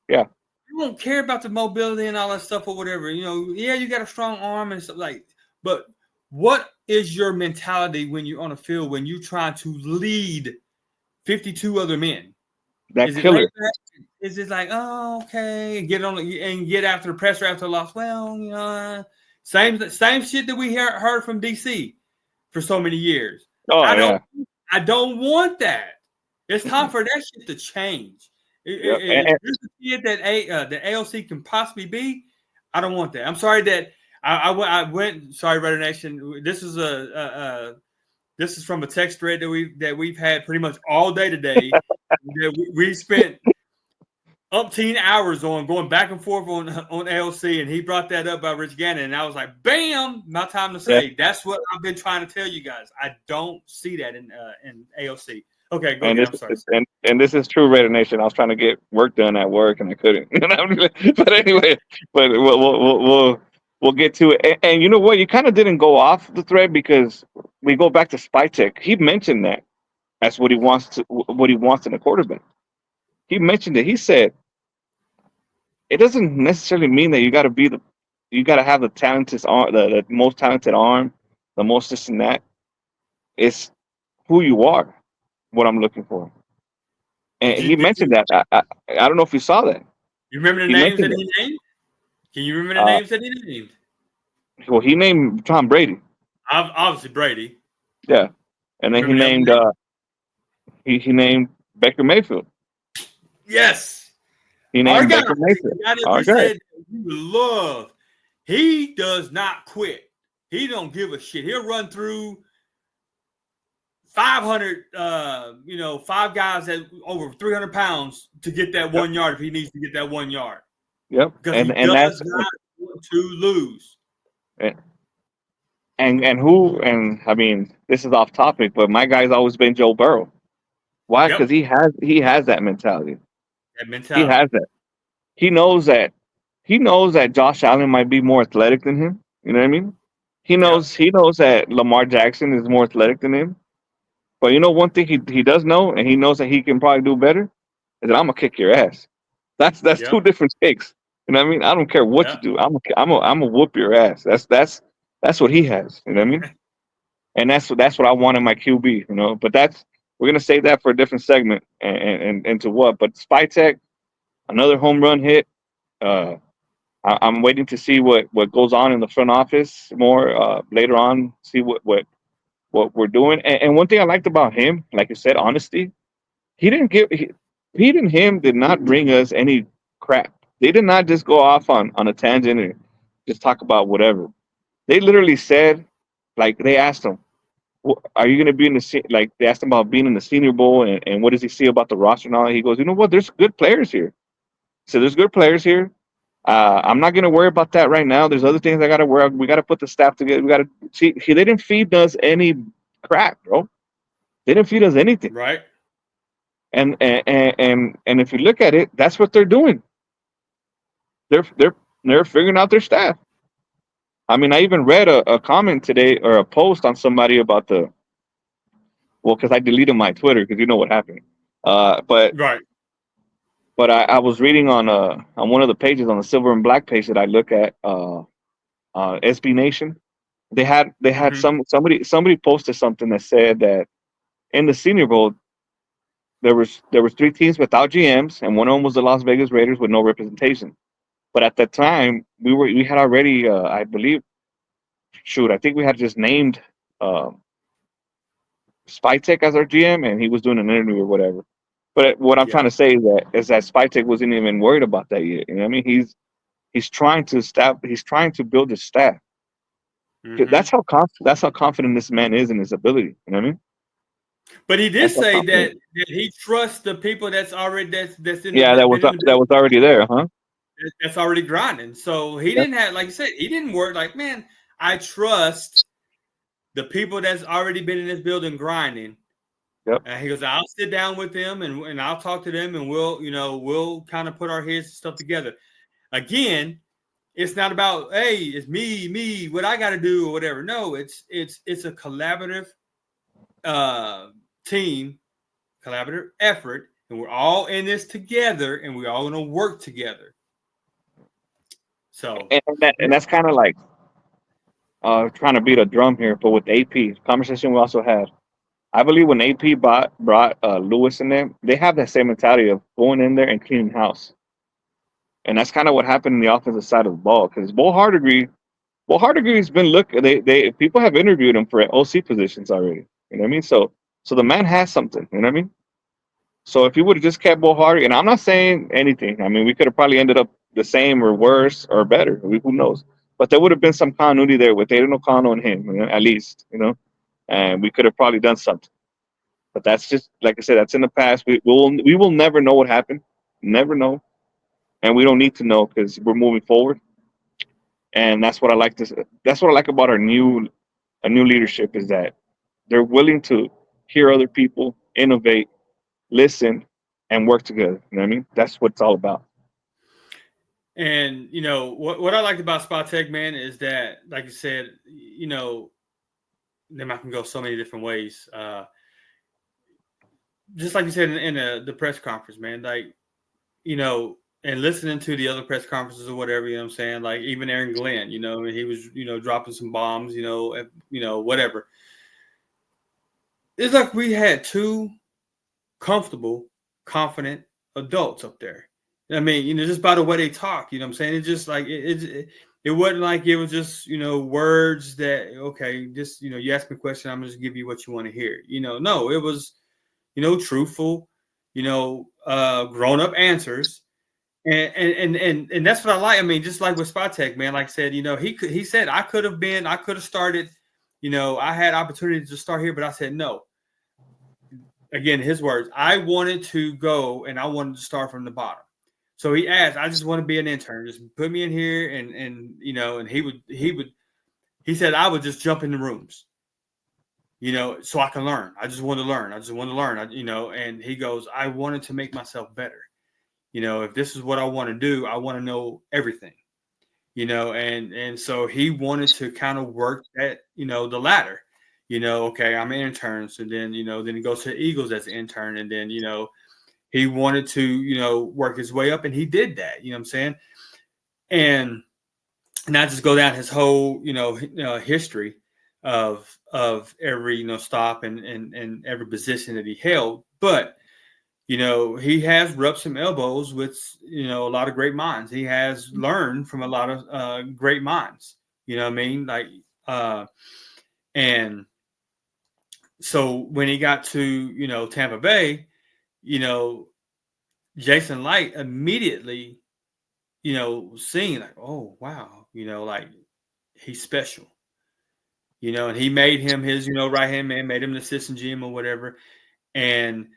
Yeah. I don't care about the mobility and all that stuff or whatever. Yeah, you got a strong arm and stuff but what is your mentality when you're on the field when you're trying to lead 52 other men? That Is it laid killer. back? Is it like, oh, okay, and get after the presser after the loss? Well, same shit that we heard from DC for so many years. Oh I don't yeah. I don't want that. It's time for that shit to change. Yep. If this is the kid that the AOC can possibly be, I don't want that. I'm sorry that I went. Sorry, Raider Nation. This is from a text thread that we've had pretty much all day today. That we spent umpteen hours on going back and forth on AOC, and he brought that up by Rich Gannon, and I was like, "Bam!" My time to Yeah. say that's what I've been trying to tell you guys. I don't see that in AOC. Okay, go And ahead. this I'm sorry. and this is true, Raider Nation. I was trying to get work done at work and I couldn't. But anyway, but we'll get to it. And you know what? You kind of didn't go off the thread because we go back to Spytek. He mentioned that that's what he wants in a quarterback. He mentioned it. He said it doesn't necessarily mean that you got to have the talented arm, the most talented arm, the most this and that. It's who you are. What I'm looking for. And Did you he did mentioned you, that. I don't know if you saw that. you remember the He names mentioned that that. he named? Can you remember the Uh, names that he named? well, he named Tom Brady. Obviously Brady. Yeah, and You then remember the other name? he named Baker Mayfield. Yes. He Our named guy, Baker Mayfield. the guy that Our we guy. said we would love, he does not quit. He don't give a shit. He'll run through 500, five guys that over 300 pounds to get that Yep. 1 yard if he needs to get that 1 yard Yep. because he And that's does not want to lose. and I mean this is off topic, but my guy's always been Joe Burrow. Why? Because Yep, he has that mentality. that He mentality. has that. He knows that he knows that Josh Allen might be more athletic than him. You know what I mean? Yep, He knows that Lamar Jackson is more athletic than him. But you know one thing he does know, and he knows that he can probably do better, is that I'm gonna kick your ass. That's yep, two different stakes. You know what I mean? I don't care what you yep. do. I'm a whoop your ass. That's what he has. You know what I mean? And that's what I want in my QB. You know, but we're gonna save that for a different segment and to what. But Spytek, another home run hit. Uh, I'm waiting to see what goes on in the front office more later on. See what we're doing. And one thing I liked about him, like you said, honesty. He didn't give he, Pete and him did not bring us any crap. They did not just go off on a tangent and just talk about whatever. They literally said, like they asked him, "Are you going to be in the like?" They asked him about being in the Senior Bowl and what does he see about the roster and all that. He goes, "You know what? There's good players here. So there's good players here. I'm not going to worry about that right now. There's other things I got to worry. We got to put the staff together. We got to see. They didn't feed us any crap, bro. They didn't feed us anything. Right. And if you look at it, that's what they're doing. They're they're they're figuring out their staff. I mean, I even read a comment today or a post on somebody about because I deleted my Twitter because you know what happened. Uh, but Right. but I was reading on one of the pages on the Silver and Black page that I look at SB Nation. They had Hmm. somebody posted something that said that in the Senior Bowl there was three teams without GMs and one of them was the Las Vegas Raiders with no representation. But at that time, we had already, I believe, shoot, I think we had just named um, Spytek as our GM, and he was doing an interview or whatever. But what I'm trying Yeah. to say is that Spytek wasn't even worried about that yet. You know what I mean? He's trying to staff. He's trying to build his staff. Hmm. That's how confident this man is in his ability. You know what I mean? But he did That's how say confident. that he trusts the people that's already that's in the Yeah, that's been in the that was building. already there, huh? That's already grinding. So he Yep, didn't have, like you said, he didn't work like, man, I trust the people that's already been in this building grinding. yep. And he goes, I'll sit down with them and I'll talk to them and we'll kind of put our heads and stuff together. Again, it's not about, hey, it's me, what I got to do or whatever. No, it's a collaborative uh, team, collaborative effort, and we're all in this together and we're all going to work together. So, And that's kind of like trying to beat a drum here, but with AP conversation we also had. I believe when AP brought Lewis in there, they have that same mentality of going in there and cleaning house, and that's kind of what happened in the offensive side of the ball. Because Bull Hardegree's been look. They people have interviewed him for OC positions already. You know what I mean? So So the man has something. You know what I mean? So if he would have just kept Bo Hardy, and I'm not saying anything. I mean, we could have probably ended up the same or worse or better. Who knows? But there would have been some continuity there with Aiden O'Connell and him, at least, and we could have probably done something. But that's just like I said, that's in the past. We will never know what happened, never know, and we don't need to know because we're moving forward. And that's what I like to. That's what I like about a new leadership is that they're willing to hear other people, innovate, listen, and work together. You know what I mean? That's what it's all about. And what I liked about Spytek, man, is that, like you said, them I can go so many different ways. Just like you said in the press conference, man, like and listening to the other press conferences or whatever, you know what I'm saying? Like even Aaron Glenn, he was, dropping some bombs, whatever. It's like we had two comfortable, confident adults up there. I mean, just by the way they talk, you know what I'm saying? It's just like it wasn't like it was just, words that, okay, just, you ask me a question, I'm just give you what you want to hear. No, it was, truthful, grown up answers. And that's what I like. I mean, just like with Spytek, man, like I said, he said I could have started, I had opportunity to start here, but I said no. Again, his words, I wanted to go and I wanted to start from the bottom. So he asked, I just want to be an intern. Just put me in here and he said I would just jump in the rooms, so I can learn. I just want to learn. And he goes, I wanted to make myself better. If this is what I want to do, I want to know everything, and so he wanted to kind of work at, the ladder, okay, I'm an intern. So then, then he goes to the Eagles as an intern. And then, he wanted to, work his way up and he did that, you know what I'm saying? And not just go down his whole, history of every, stop and every position that he held, but he has rubbed some elbows with, a lot of great minds. He has learned from a lot of great minds. You know what I mean? Like, and so when he got to, Tampa Bay, Jason Light immediately, seeing like, oh, wow, like he's special, and he made him his, right hand man, made him an assistant GM or whatever. And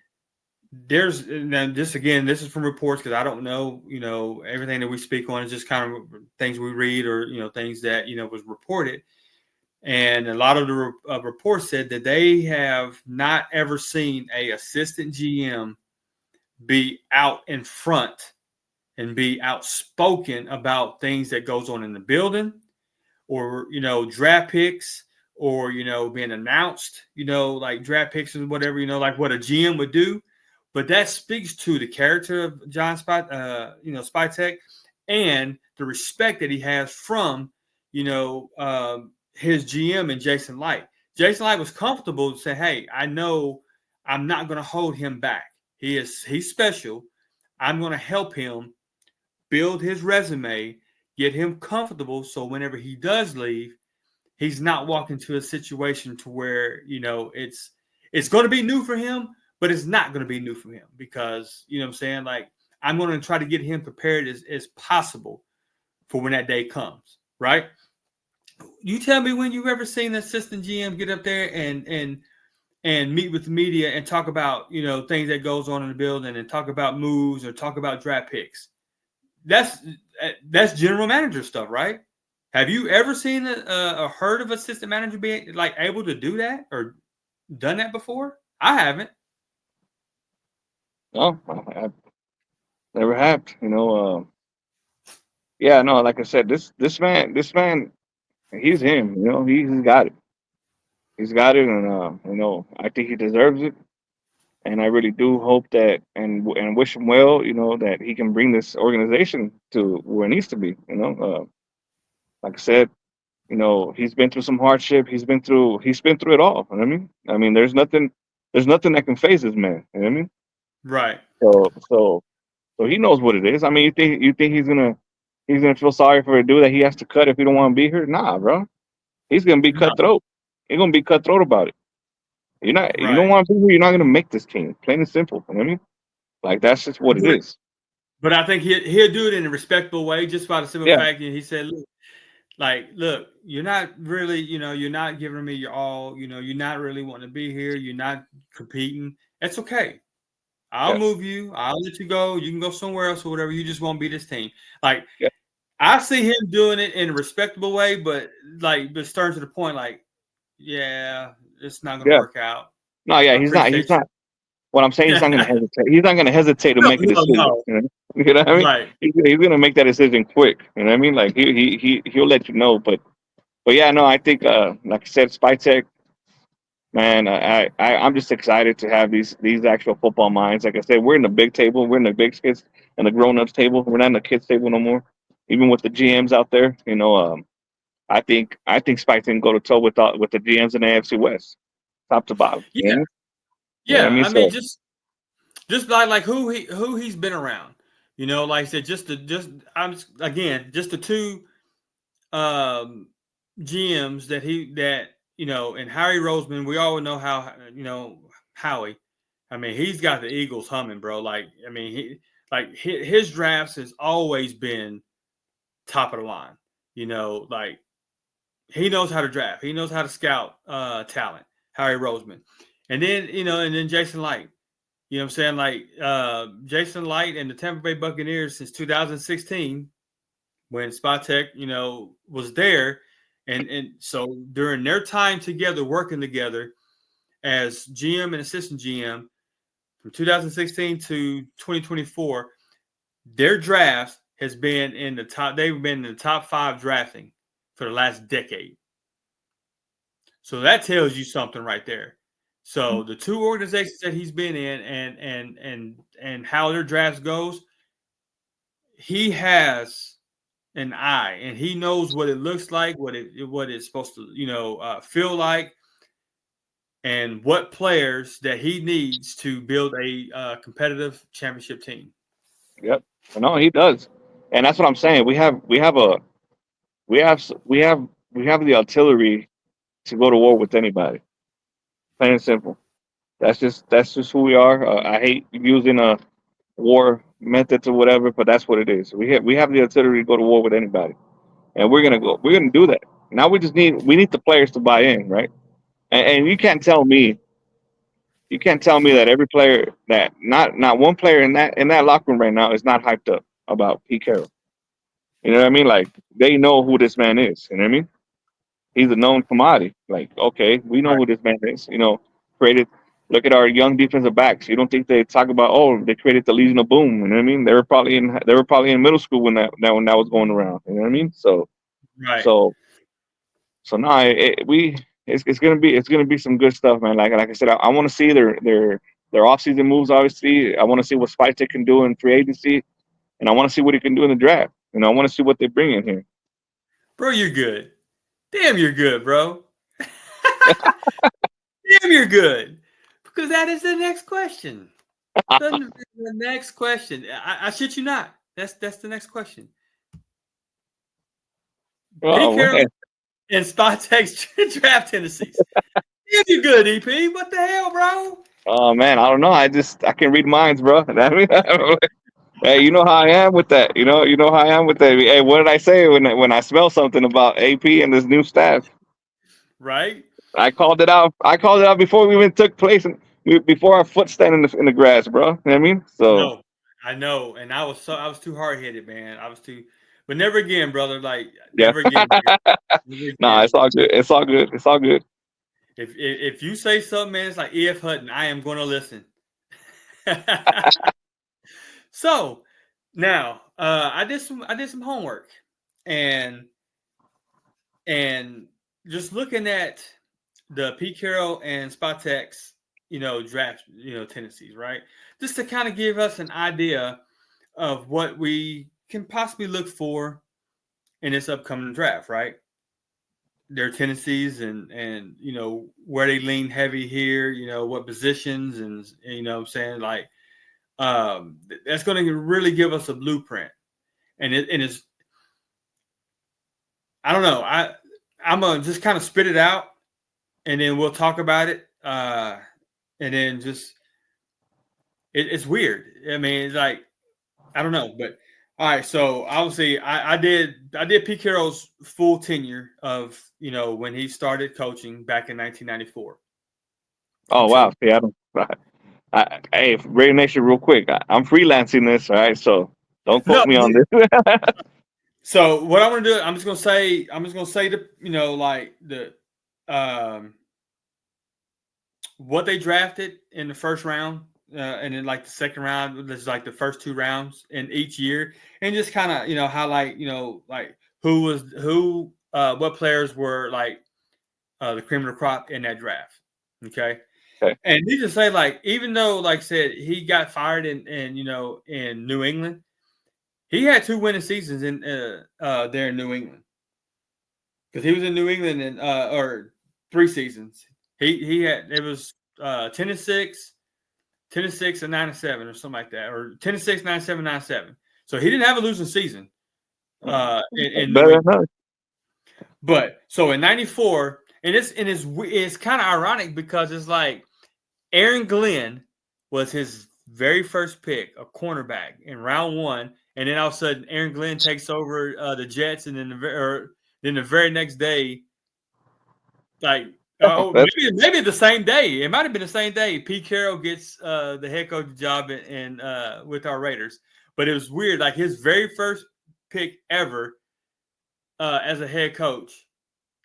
this is from reports because I don't know, everything that we speak on is just kind of things we read or, things that, was reported. And a lot of the reports said that they have not ever seen a assistant GM be out in front and be outspoken about things that goes on in the building or, draft picks or, being announced, like draft picks and whatever, like what a GM would do. But that speaks to the character of John Spytek and the respect that he has from, his GM and Jason Light. Jason Light was comfortable to say, hey, I know I'm not going to hold him back. He's special. I'm going to help him build his resume, get him comfortable. So whenever he does leave, he's not walking to a situation to where, it's going to be new for him, but it's not going to be new for him because, you know what I'm saying? Like, I'm going to try to get him prepared as possible for when that day comes, right? You tell me when you've ever seen an assistant GM get up there and meet with the media and talk about, things that goes on in the building and talk about moves or talk about draft picks. That's general manager stuff, right? Have you ever seen or heard of assistant manager being like able to do that or done that before? I haven't. No, I never have. Yeah, no, like I said, this man, he's him. He's got it. He's got it, and I think he deserves it. And I really do hope that and wish him well. That he can bring this organization to where it needs to be. Like I said, he's been through some hardship. He's been through it all. You know what I mean, there's nothing that can phase this man. You know what I mean? Right. So he knows what it is. I mean, you think he's gonna feel sorry for a dude that he has to cut if he don't want to be here? Nah, bro. He's gonna be No. cutthroat. He's gonna be cutthroat about it. You're not. You don't Right. want to be here. You're not going to make this team. Plain and simple. You know what I mean? Like that's just what it is. But I think he'll do it in a respectable way, just by the simple Yeah. fact that he said, look, you're not really, you're not giving me your all, you're not really wanting to be here, you're not competing. That's okay. I'll Yeah. move you. I'll let you go. You can go somewhere else or whatever. You just won't be this team. Like Yeah. I see him doing it in a respectable way, but stern to the point, like, yeah, it's not gonna Yeah. work out. No. Yeah. I He's not. He's appreciate not. What I'm saying, you. he's not going to hesitate. He's not going to hesitate to No, make a no, decision. no. You know, you know what I mean? Right. He's going to make that decision quick. You know what I mean? Like he'll let you know. But yeah, no, I think like I said, Spytek, man, I'm just excited to have these actual football minds. Like I said, we're in the big table, we're in the big kids and the grown ups table. We're not in the kids table no more. Even with the GMs out there, I think Spike can go to toe with the GMs in the AFC West, top to bottom. You know what Yeah, I mean? You know what I yeah. mean? I mean, So just like who he's been around. Like I said, just the two um, GMs and Harry Roseman. We all know how Howie. I mean, he's got the Eagles humming, bro. Like, I mean, his drafts has always been top of the line. Like he knows how to draft. He knows how to scout talent. Harry Roseman, and then Jason Light. You know what I'm saying? Like Jason Light and the Tampa Bay Buccaneers since 2016, when Spytek, was there, and so during their time together, working together as GM and assistant GM from 2016 to 2024, their drafts has been in the top. They've been in the top 5 drafting for the last decade. So that tells you something right there. So the two organizations that he's been in and how their drafts goes, he has an eye and he knows what it looks like, what it's supposed to, feel like, and what players that he needs to build a competitive championship team. yep, no, he does, and that's what I'm saying. We have the artillery to go to war with anybody. Plain and simple. That's just who we are. I hate using war methods or whatever, but that's what it is. We have the artillery to go to war with anybody, and we're gonna go. We're gonna do that. Now we need the players to buy in, right? And you can't tell me that every player that not one player in that locker room right now is not hyped up about Pete Carroll. You know what I mean? Like they know who this man is. You know what I mean? He's a known commodity. Like, okay, we know Right. who this man is. Created. Look at our young defensive backs. You don't think they talk about? Oh, they created the Legion of Boom. You know what I mean? They were probably in middle school when that was going around. You know what I mean? So Right. so so now it's gonna be some good stuff, man. Like I said, I want to see their offseason moves. Obviously, I want to see what Spytek can do in free agency, and I want to see what he can do in the draft. I want to see what they bring in here. Bro, you're good. Damn, you're good, bro. Damn, you're good. Because that is the next question. The next question. I shit you not. That's the next question. Pete Oh Carroll man. and Spytek's draft tendencies. Damn, you good, EP. What the hell, bro? Oh man, I don't know. I can read minds, bro. I mean, hey, you know how I am with that. You know how I am with that. Hey, what did I say when I smell something about AP and this new staff? Right? I called it out. I called it out before we even took place and before our foot stand in the grass, bro. You know what I mean? So No, I know. And I was too hard headed, man. I was too, but never again, brother. Like yeah. never again. Never Nah, again. it's all good. It's all good. It's all good. If you say something, man, it's like E.F. Hutton. I am going to listen. So now, I did some homework, and and just looking at the Pete Carroll and Spytek's, draft, tendencies, right? Just to kind of give us an idea of what we can possibly look for in this upcoming draft, right? Their tendencies and where they lean heavy here, what positions and what I'm saying, like that's going to really give us a blueprint. And it's I don't know, I'm gonna just kind of spit it out and then we'll talk about it and then just it's weird. I mean, it's like I don't know, but all right. So obviously, I did Pete Carroll's full tenure of when he started coaching back in 1994 Oh until wow, see, I don't. Hey, Radio Nation, real quick, I'm freelancing this, all right? So don't no. quote me on this. So what I'm gonna do, I'm just gonna say the like the um what they drafted in the first round, and then like the second round, there's like the first two rounds in each year, and just kind of highlight like what players were like the cream of the crop in that draft. Okay. Okay. And need to say, like, even though, like I said, he got fired in New England, he had 2 winning seasons in there in New England because he was in New England in or 3 seasons. He had it was 10-6, 10-6, and 9-7 or something like that, or 10-6, 9-7, 9-7. So he didn't have a losing season in New Better England. than us. But so in '94, and it's kind of ironic because it's like Aaron Glenn was his very first pick, a cornerback in round 1, and then all of a sudden Aaron Glenn takes over the Jets, and then the very next day, like That's maybe the same day, it might have been the same day. Pete Carroll gets the head coach job in with our Raiders, but it was weird. Like his very first pick ever as a head coach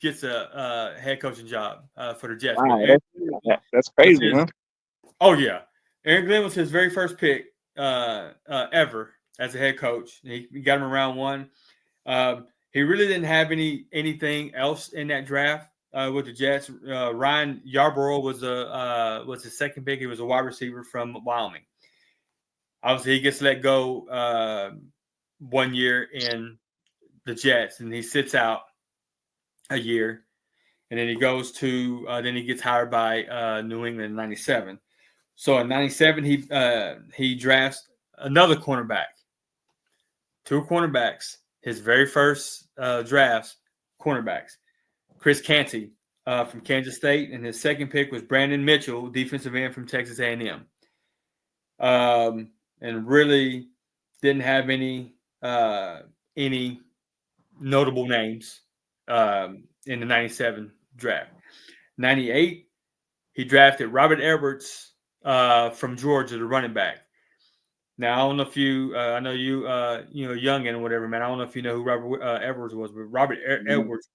gets a head coaching job for the Jets. But wow. Aaron That's was crazy, his huh? Oh yeah, Aaron Glenn was his very first pick ever as a head coach. He got him in round 1. He really didn't have anything else in that draft with the Jets. Ryan Yarborough was his second pick. He was a wide receiver from Wyoming. Obviously, he gets let go 1 year in the Jets, and he sits out a year, and then he goes to then he gets hired by New England in '97. So in '97, he drafts another cornerback, 2 cornerbacks. His very first drafts, cornerbacks. Chris Canty from Kansas State, and his second pick was Brandon Mitchell, defensive end from Texas A&M. And really didn't have any notable names in the '97 draft. '98, he drafted Robert Edwards from Georgia, the running back. Now I don't know if you, I know you, youngin or whatever, man. I don't know if you know who Robert Edwards was, but Robert Edwards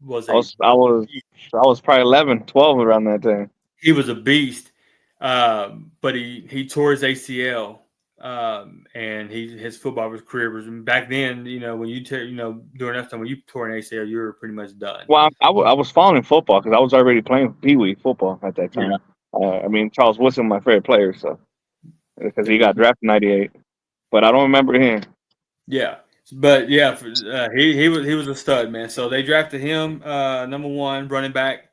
was I a was I was I was probably 11, 12 around that time. he was a beast, but he tore his ACL, and his football career was back then. When you during that time when you tore an ACL, you were pretty much done. Well, I was following football because I was already playing Pee Wee football at that Yeah, time. I mean, Charles Woodson, my favorite player, so because he got drafted in '98, but I don't remember him. yeah, but yeah, he was a stud, man. So they drafted him number 1 running back.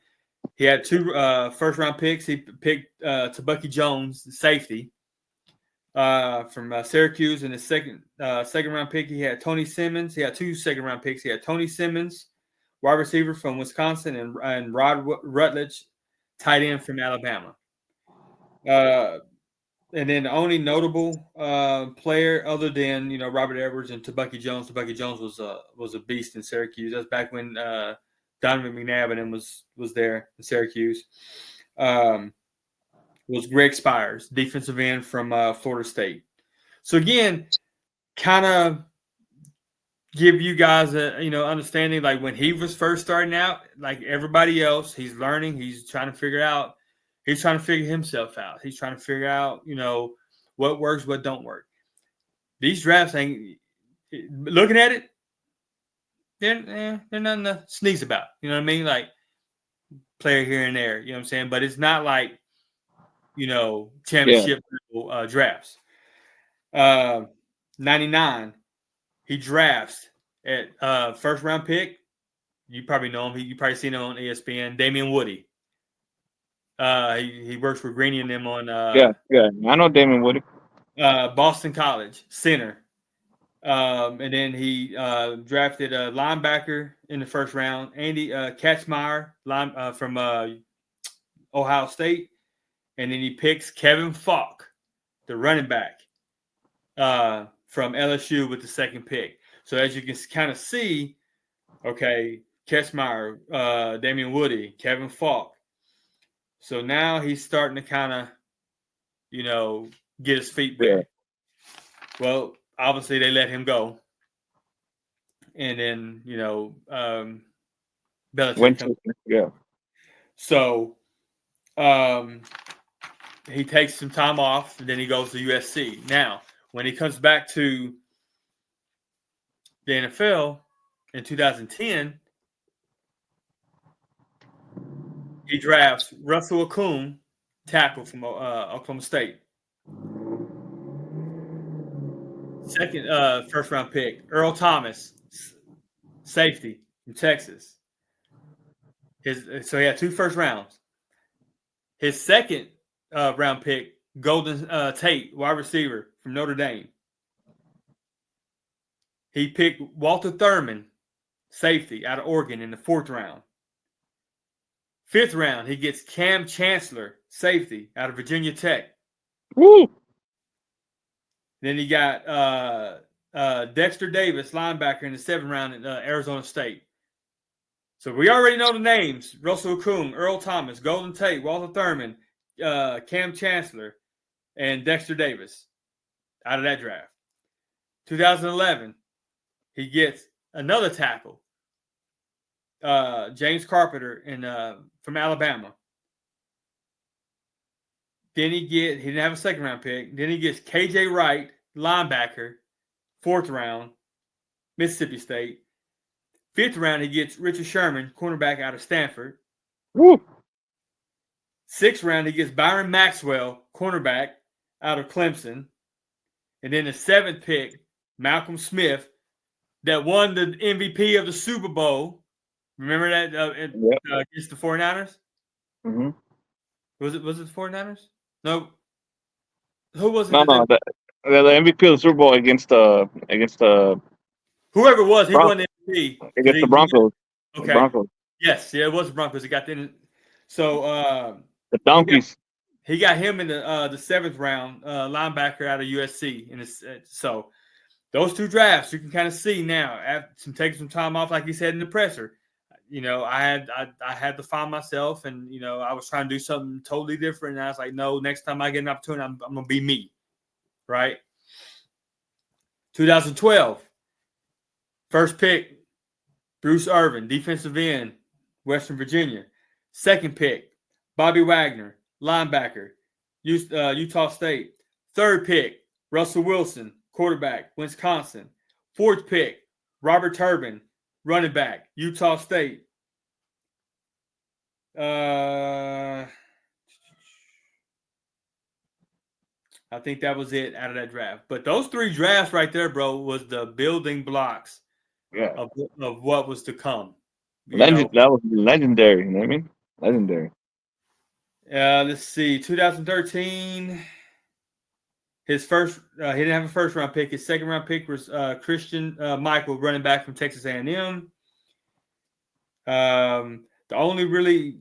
He had 2 first round picks. He picked Tabucky Jones, the safety from Syracuse, and his second round pick. He had Tony Simmons. He had 2 second round picks. He had Tony Simmons, wide receiver from Wisconsin, and Rod Rutledge, tight end from Alabama. And then the only notable player other than Robert Edwards and Tabucky Jones. Tabucky Jones was a beast in Syracuse. That's back when Donovan McNabb and him was there in Syracuse. Was Greg Spires, defensive end from Florida State. So again, kind of give you guys a understanding, like when he was first starting out, like everybody else, he's learning, he's trying to figure himself out. He's trying to figure out what works, what don't work. These drafts ain't looking at it, they're nothing to sneeze about. You know what I mean? Like player here and there, you know what I'm saying? But it's not like Yeah, championship drafts. 99, he drafts at first round pick. You probably know him. You probably seen him on ESPN. Damian Woody. He works for Greeny and them on yeah. I know Damon Woody. Boston College, center. And then he drafted a linebacker in the first round, Andy Katzmeyer, from Ohio State, and then he picks Kevin Falk, the running back, from LSU with the second pick. So as you can kind of see, okay, Kessmeyer, Damian Woody, Kevin Falk. So now he's starting to kind of, get his feet back. Yeah. Well, obviously they let him go, and then Belichick comes. Yeah. So he takes some time off, and then he goes to USC. Now, when he comes back to the NFL in 2010, he drafts Russell Okung, tackle from Oklahoma State. Second, first round pick, Earl Thomas, safety from Texas. So he had 2 first rounds. His second round pick, Golden Tate, wide receiver from Notre Dame. He picked Walter Thurman, safety out of Oregon, in the 4th round. 5th round, he gets Cam Chancellor, safety out of Virginia Tech. Woo! Then he got Dexter Davis, linebacker, in the 7th round at Arizona State. So we already know the names: Russell Okung, Earl Thomas, Golden Tate, Walter Thurman, Cam Chancellor, and Dexter Davis out of that draft. 2011, he gets another tackle, James Carpenter from Alabama. Then he didn't have a 2nd round pick. Then he gets KJ Wright, linebacker, 4th round, Mississippi State. 5th round, he gets Richard Sherman, cornerback out of Stanford. Woo! 6th round, he gets Byron Maxwell, cornerback out of Clemson. And then the 7th pick, Malcolm Smith, that won the MVP of the Super Bowl. Remember that against the 49ers? Mm-hmm. Was it the 49ers? No. Who was it? No. The MVP of the Super Bowl against whoever it was, he won the MVP against the Broncos. Okay. The Broncos. Yes, yeah, it was the Broncos. He got in. So the Donkeys. He got him in the 7th round, linebacker out of USC. So those 2 drafts, you can kind of see now. After taking some time off, like he said in the presser, I had to find myself, and I was trying to do something totally different. And I was like, no, next time I get an opportunity, I'm gonna be me, right? 2012, first pick, Bruce Irvin, defensive end, Western Virginia. 2nd pick, Bobby Wagner, linebacker, Utah State. 3rd pick, Russell Wilson, quarterback, Wisconsin. 4th pick, Robert Turbin, running back, Utah State. I think that was it out of that draft. But those 3 drafts right there, bro, was the building blocks of what was to come. That was legendary. You know what I mean? Legendary. Let's see. 2013, his first, he didn't have a 1st round pick. His 2nd round pick was Christian Michael, running back from Texas A&M. The only really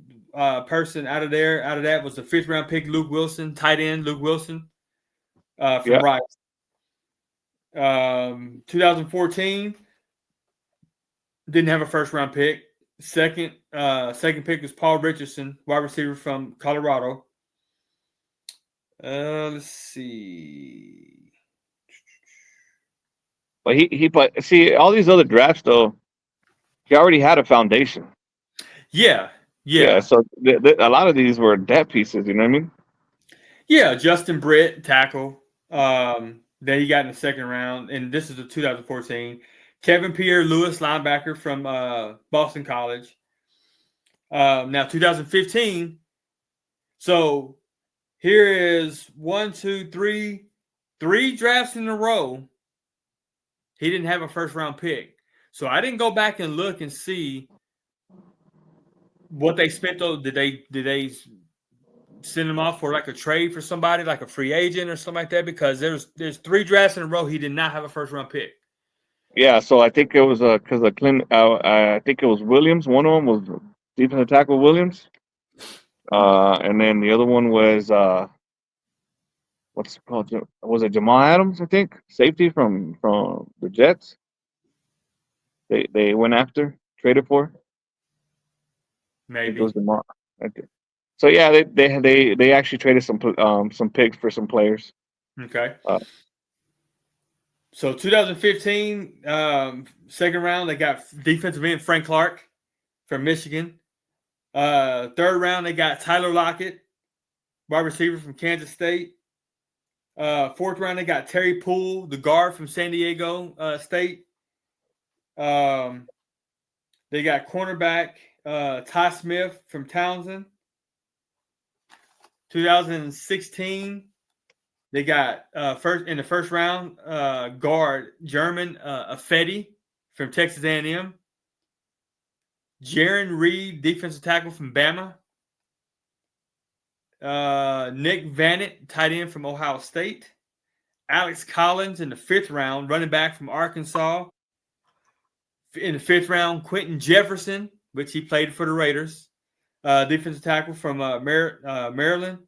person out of that was the 5th round pick, Luke Wilson, tight end Luke Wilson from Rice. 2014, didn't have a 1st round pick. Second pick was Paul Richardson, wide receiver from Colorado. Let's see. But but see, all these other drafts though, he already had a foundation. Yeah. So a lot of these were depth pieces. You know what I mean? Yeah, Justin Britt, tackle. That he got in the 2nd round, and this is the 2014. Kevin Pierre-Louis, linebacker from Boston College. Now 2015. So here is 3 drafts in a row. He didn't have a 1st round pick. So I didn't go back and look and see what they spent. Though, did they send him off for like a trade for somebody, like a free agent or something like that? Because there's 3 drafts in a row he did not have a 1st round pick. Yeah, so I think it was because I think it was Williams. One of them was defensive tackle Williams. And then the other one was what's it called? Was it Jamal Adams? I think safety from the Jets. They went after traded for. I think it was maybe. Jamal. Okay. So yeah, they actually traded some picks for some players. Okay. Uh, So 2015, second round, they got defensive end Frank Clark from Michigan. Third round, they got Tyler Lockett, wide receiver from Kansas State. Fourth round, they got Terry Poole, the guard from San Diego State. Um, they got cornerback Ty Smith from Townsend. 2016, they got first in the first round guard German Affetti from Texas A&M. Jaron Reed, defensive tackle from Bama. Nick Vannett, tight end from Ohio State. Alex Collins in the fifth round, running back from Arkansas. In the fifth round, Quentin Jefferson, which he played for the Raiders, defensive tackle from Maryland.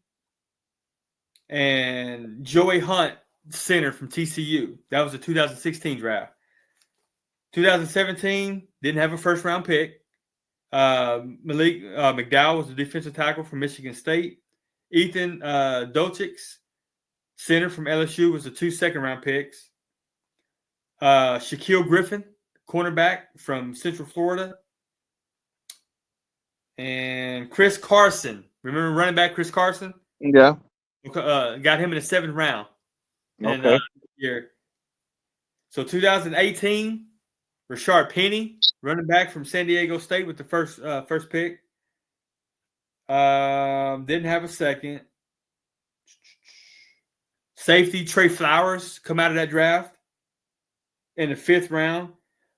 And Joey Hunt, center from TCU. That was the 2016 draft. 2017, didn't have a first round pick. Malik McDowell was the defensive tackle from Michigan State. Ethan Dochix, center from LSU, was the 2 second-round picks. Shaquille Griffin, cornerback from Central Florida. And Chris Carson. Remember running back Chris Carson? yeah. Got him in the 7th round. And Okay. year. So 2018, Rashard Penny, running back from San Diego State with the first pick. Didn't have a second. Safety Trey Flowers come out of that draft in the 5th round.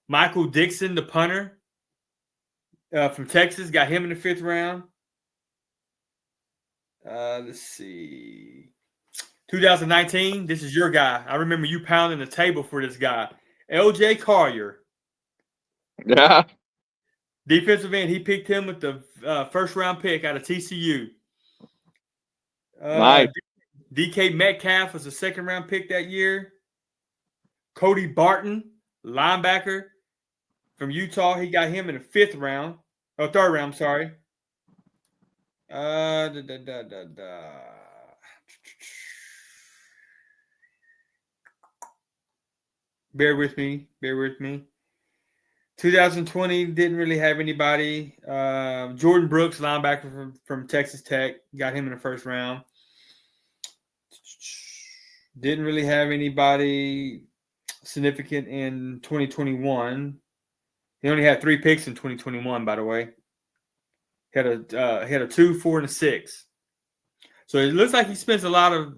Michael Dixon, the punter from Texas, got him in the 5th round. Let's see. 2019, this is your guy. I remember you pounding the table for this guy. LJ Collier. Yeah. Defensive end, he picked him with the first round pick out of TCU. Nice. DK Metcalf was the 2nd round pick that year. Cody Barton, linebacker from Utah, he got him in the 5th round. Oh, 3rd round, sorry. Bear with me. 2020 didn't really have anybody. Jordan Brooks, linebacker from Texas Tech, got him in the 1st round. Didn't really have anybody significant in 2021. He only had 3 picks in 2021, by the way. He had a 2, 4, and a 6. So it looks like he spends a lot of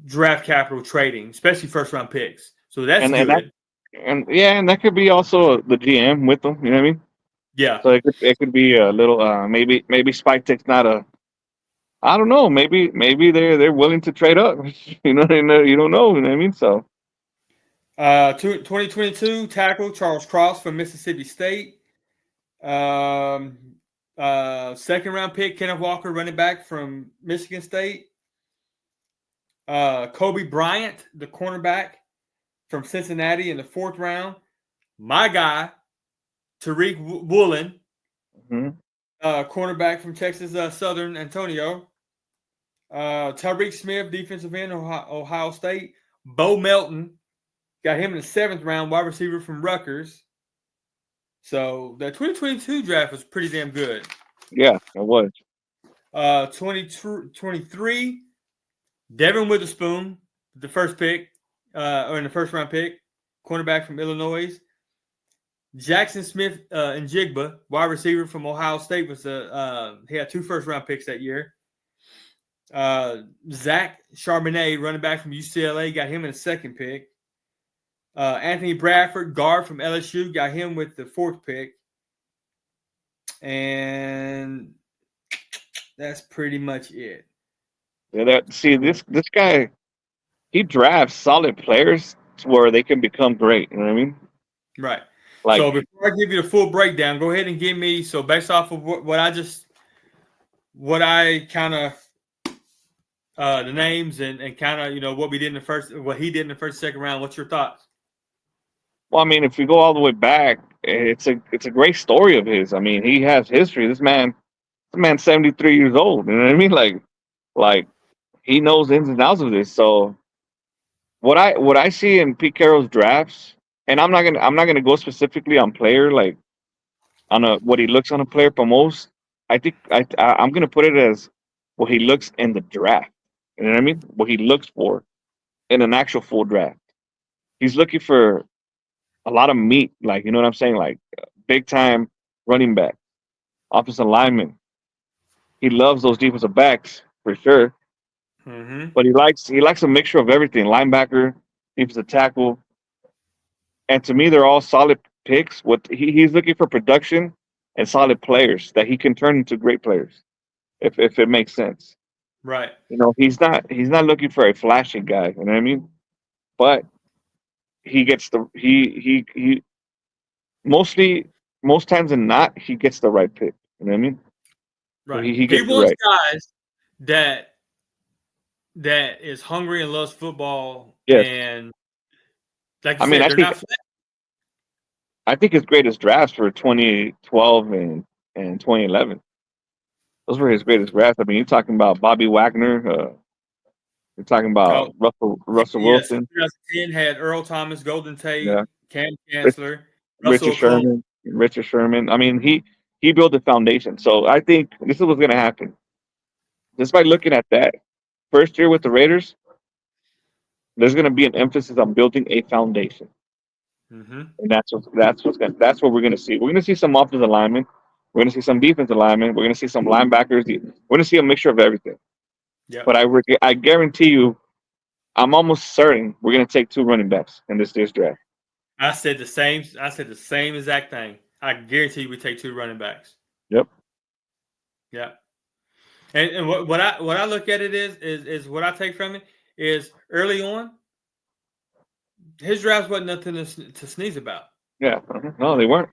draft capital trading, especially first round picks. So that's good. And that could be also the GM with them. You know what I mean? Yeah. So it could be a little maybe Spytek's not a. I don't know. Maybe they're willing to trade up. You know, you don't know. You know what I mean? So 2022 tackle Charles Cross from Mississippi State. 2nd round pick Kenneth Walker, running back from Michigan State. Kobe Bryant, the cornerback from Cincinnati in the 4th round. My guy, Tariq Woolen, cornerback from Texas Southern Antonio. Tyreek Smith, defensive end, Ohio State. Bo Melton, got him in the 7th round, wide receiver from Rutgers. So the 2022 draft was pretty damn good. yeah, it was. 2023, Devin Witherspoon, the first pick, or in the 1st round pick, cornerback from Illinois. Jackson Smith and Jigba, wide receiver from Ohio State, was he had 2 first round picks that year. Zach Charbonnet, running back from UCLA, got him in the 2nd pick. Anthony Bradford, guard from LSU, got him with the 4th pick. And that's pretty much it. Yeah, this guy, he drafts solid players to where they can become great. You know what I mean? Right. Like, So before I give you the full breakdown, go ahead and give me, so based off of what I kind of the names and kind of what he did in the first second round. What's your thoughts? well, I mean, if we go all the way back, it's a great story of his. I mean, he has history. This man's 73 years old. You know what I mean? Like he knows the ins and outs of this. So what I see in Pete Carroll's drafts, and I'm not gonna go specifically on player, like on a what he looks on a player, but most I think I'm gonna put it as what he looks in the draft. You know what I mean? What he looks for in an actual full draft. He's looking for a lot of meat, like, you know what I'm saying, like big time running back, offensive lineman. He loves those defensive backs for sure, Mm-hmm. but he likes a mixture of everything: linebacker, defensive tackle, and to me, they're all solid picks. He's looking for production and solid players that he can turn into great players, if it makes sense. Right. He's not looking for a flashy guy. You know what I mean? But he gets the he mostly most times than not he gets the right pick. You know what I mean? So Right. he He gets it wants right. guys that is hungry and loves football, Yes. and like you I mean, said, I they're think not flat. I think his greatest drafts were 2012 and 2011. Those were his greatest drafts. I mean, you're talking about Bobby Wagner. You're talking Oh, about Russell yes. Wilson. 2010 had Earl Thomas, Golden Yeah. Tate, Cam Rich, Chancellor, Russell Richard Okung. Sherman. Richard Sherman. I mean, he built the foundation. So I think this is what's going to happen. Just by looking at that first year with the Raiders, there's going to be an emphasis on building a foundation, Mm-hmm. and that's what we're going to see. We're going to see some offensive alignment. We're going to see some defensive alignment. We're going to see some linebackers. We're going to see a mixture of everything. Yep. But I guarantee you, I'm almost certain we're going to take two running backs in this year's draft. I said the same. I said the same exact thing. I guarantee you we take two running backs. Yep. Yeah. And what I look at it is what I take from it is early on, his drafts wasn't nothing to sneeze about. Yeah. No, they weren't.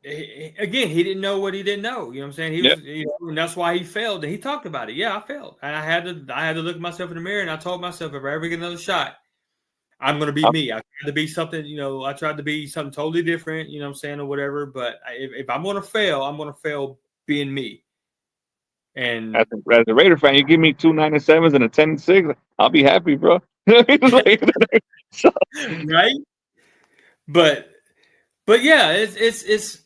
Again, he didn't know what he didn't know. You know what I'm saying? He Yep. was, and that's why he failed. And he talked about it. Yeah, I failed. And I had to look at myself in the mirror, and I told myself, if I ever get another shot, I'm going to be I'm, me. I tried to be something. I tried to be something totally different. You know what I'm saying, or whatever. But if I'm going to fail, I'm going to fail being me. And as a Raider fan, you give me two 9-7s and a 10-6, I'll be happy, bro. So, right, but yeah, it's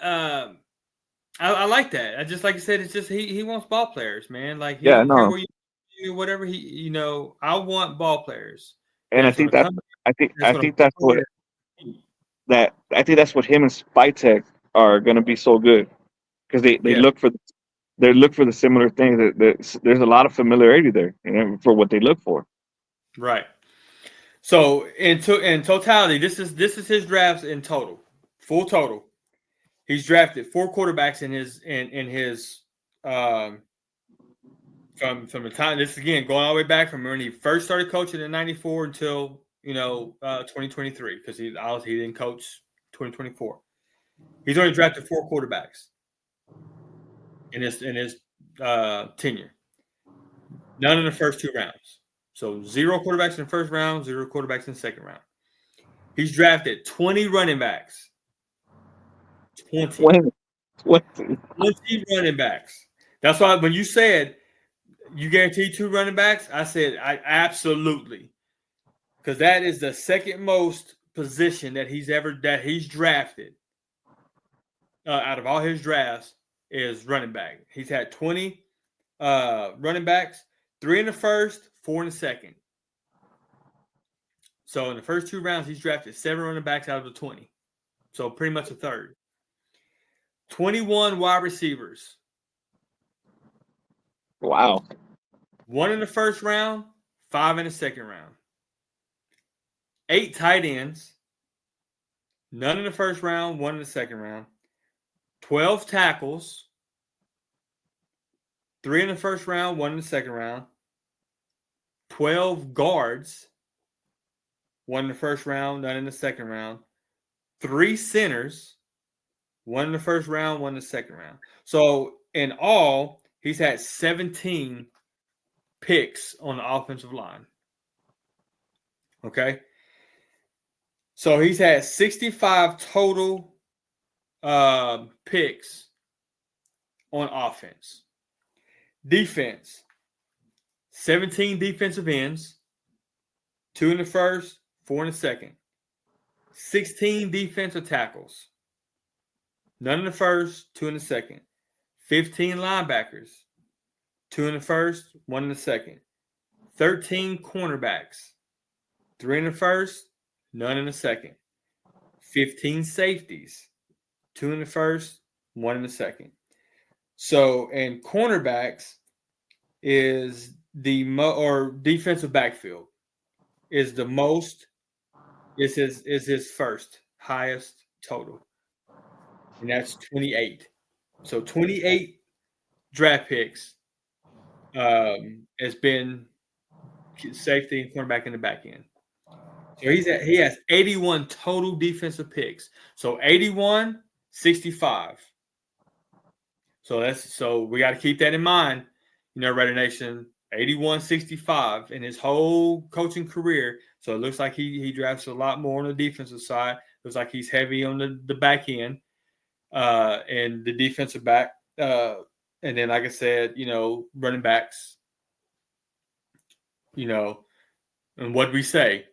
um I like that. I just like I said, it's just he wants ball players, man. Like he yeah, don't care no, where you do whatever he I want ball players and that's gonna come that's I gonna think that's play. what him and Spytek are gonna be so good because they Yeah, look for the similar things. There's a lot of familiarity there, for what they look for. right. So in totality, this is his drafts in total, full total. He's drafted four quarterbacks in his um from the time, this again going all the way back from when he first started coaching in '94 until 2023, because he obviously he didn't coach 2024. He's only drafted four quarterbacks in his tenure. None in the first two rounds. So zero quarterbacks in the first round, zero quarterbacks in the second round. He's drafted 20 running backs. 20. When, when, 20 running backs. That's why when you said you guarantee two running backs, I said I absolutely, because that is the second most position that he's drafted out of all his drafts is running back. He's had 20 running backs, 3 in the first, 4 in the second. So in the first two rounds, he's drafted 7 running backs out of the 20. So pretty much a third. 21 wide receivers. wow, 1 in the first round, 5 in the second round. 8 tight ends. None in the first round, 1 in the second round. 12 tackles. 3 in the first round, 1 in the second round. 12 guards. 1 in the first round, none in the second round. 3 centers, one in the first round, one in the second round. So in all, he's had 17 picks on the offensive line. Okay. So he's had 65 total picks on offense. Defense, 17 defensive ends, 2 in the first, 4 in the second. 16 defensive tackles, none in the first, 2 in the second. 15 linebackers, 2 in the first, 1 in the second. 13 cornerbacks, 3 in the first, none in the second. 15 safeties, 2 in the first, 1 in the second. So, and cornerbacks is or defensive backfield is the most, is his first highest total, and that's 28. So 28 draft picks has been safety and cornerback in the back end. So he has 81 total defensive picks. So 81, 65. So we got to keep that in mind. Raider Nation, 81, 65 in his whole coaching career. So it looks like he drafts a lot more on the defensive side. Looks like he's heavy on the back end and the defensive back. And then, like I said, running backs, and what we say,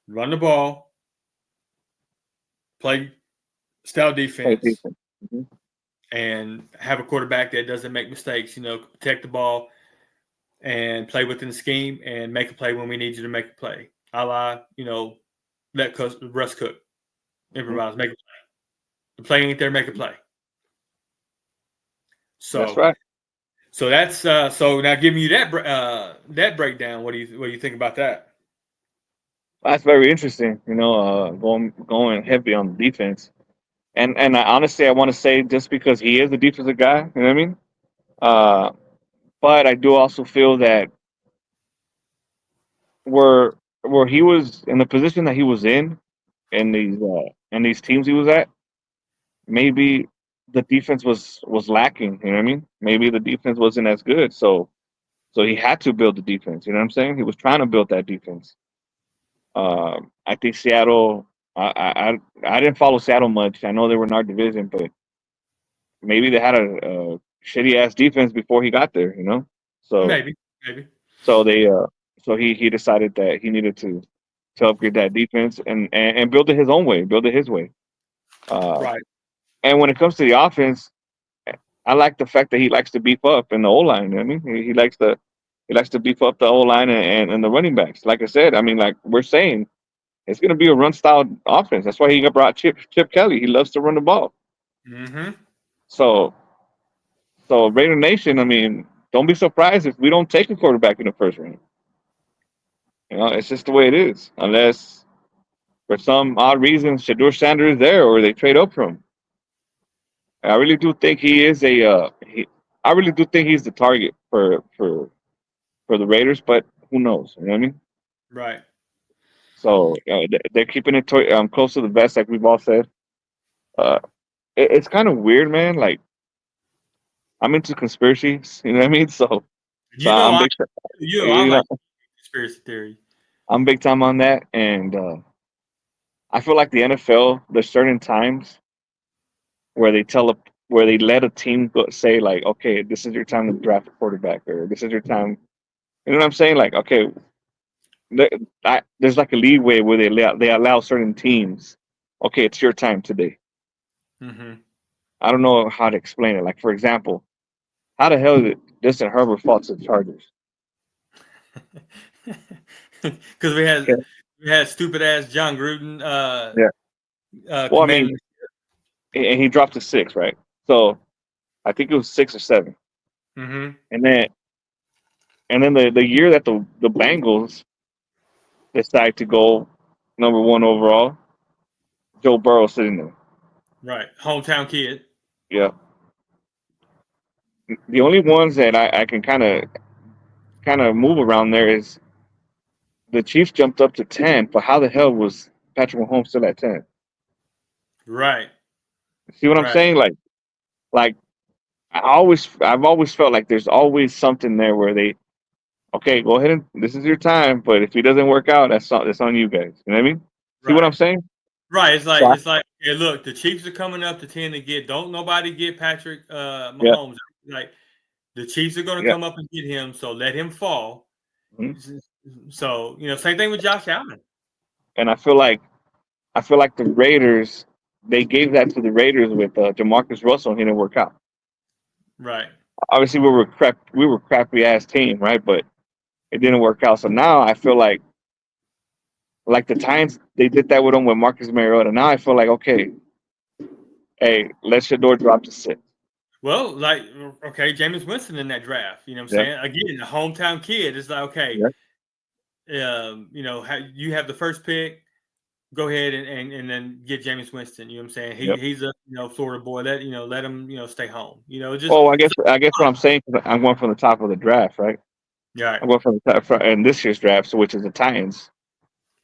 run the ball, play style defense, Mm-hmm. and have a quarterback that doesn't make mistakes, protect the ball and play within the scheme and make a play when we need you to make a play. A la, let Russ cook, improvise, make a play. The play ain't there, make a play. So that's right. So that's so now giving you that breakdown. What do you think about that? That's very interesting. Going heavy on the defense, and honestly, I want to say just because he is a defensive guy, you know what I mean. Uh, but I do also feel that where where he was in the position that he was in these teams he was at, maybe the defense was lacking. You know what I mean? Maybe the defense wasn't as good, so he had to build the defense. You know what I'm saying? He was trying to build that defense. I think Seattle. I didn't follow Seattle much. I know they were in our division, but maybe they had a shitty ass defense before he got there. So Maybe, maybe. so they so he decided that he needed to upgrade that defense and build it his own way, build it his way. Uh, Right. and when it comes to the offense, I like the fact that he likes to beef up in the O line. You know what I mean, he likes to beef up the O line and the running backs. Like I said, I mean, like we're saying, it's going to be a run style offense. That's why he got brought Chip Kelly. He loves to run the ball. Mm-hmm. So so Raider Nation, I mean, don't be surprised if we don't take a quarterback in the first round. It's just the way it is. Unless for some odd reason Shador Sanders is there or they trade up from him. I really do think he is I really do think he's the target for the Raiders, but who knows? You know what I mean? Right. So they're keeping it close to the vest, like we've all said. Uh, it's kind of weird, man. Like I'm into conspiracies, you know what I mean? So You know, I'm I big, I you know, like conspiracy theory. I'm big time on that, and I feel like the NFL, there's certain times where where they let a team say like, okay, this is your time to draft a quarterback, or this is your time. You know what I'm saying? Like, okay, there- there's like a leeway where they allow certain teams. Okay, it's your time today. Mm-hmm. I don't know how to explain it. Like, for example, how the hell did Justin Herbert fall to the Chargers? Because Yeah, we had stupid ass John Gruden yeah. Well, I mean, commanding. and he dropped to six, right? So I think it was 6 or 7, Mm-hmm. and then the year that the Bengals decide to go number one overall, Joe Burrow sitting there. Right. Hometown kid. Yeah. The only ones that I can kind of move around there is the Chiefs jumped up to 10, but how the hell was Patrick Mahomes still at 10? Right. See what I'm Right. saying? Like I've always felt like there's always something there where they, okay, go ahead and this is your time, but if he doesn't work out, that's on you guys. You know what I mean? See what I'm Right. saying? Right. So Hey, look, the Chiefs are coming up to 10 to get. Don't nobody get Patrick yeah, Mahomes. Like the Chiefs are going to yeah. come up and get him, so let him fall. Mhm. So same thing with Josh Allen. And I feel like the Raiders, they gave that to the Raiders with Jamarcus Russell, and he didn't work out. Right. Obviously, we were crappy ass team, right? But it didn't work out. So now I feel like the Titans, they did that with him with Marcus Mariota. Now I feel like, okay, hey, let Shador drop to 6. Well, like okay, Jameis Winston in that draft. You know what I'm Yeah, saying? Again, the hometown kid. It's like okay, yeah, you have the first pick. Go ahead and then get Jameis Winston. You know what I'm saying? yep. He's a Florida boy. Let him stay home. Just Well, I guess what I'm saying, 'cause I'm going from the top of the draft, right? right, I'm going from the top in this year's draft, so which is the Titans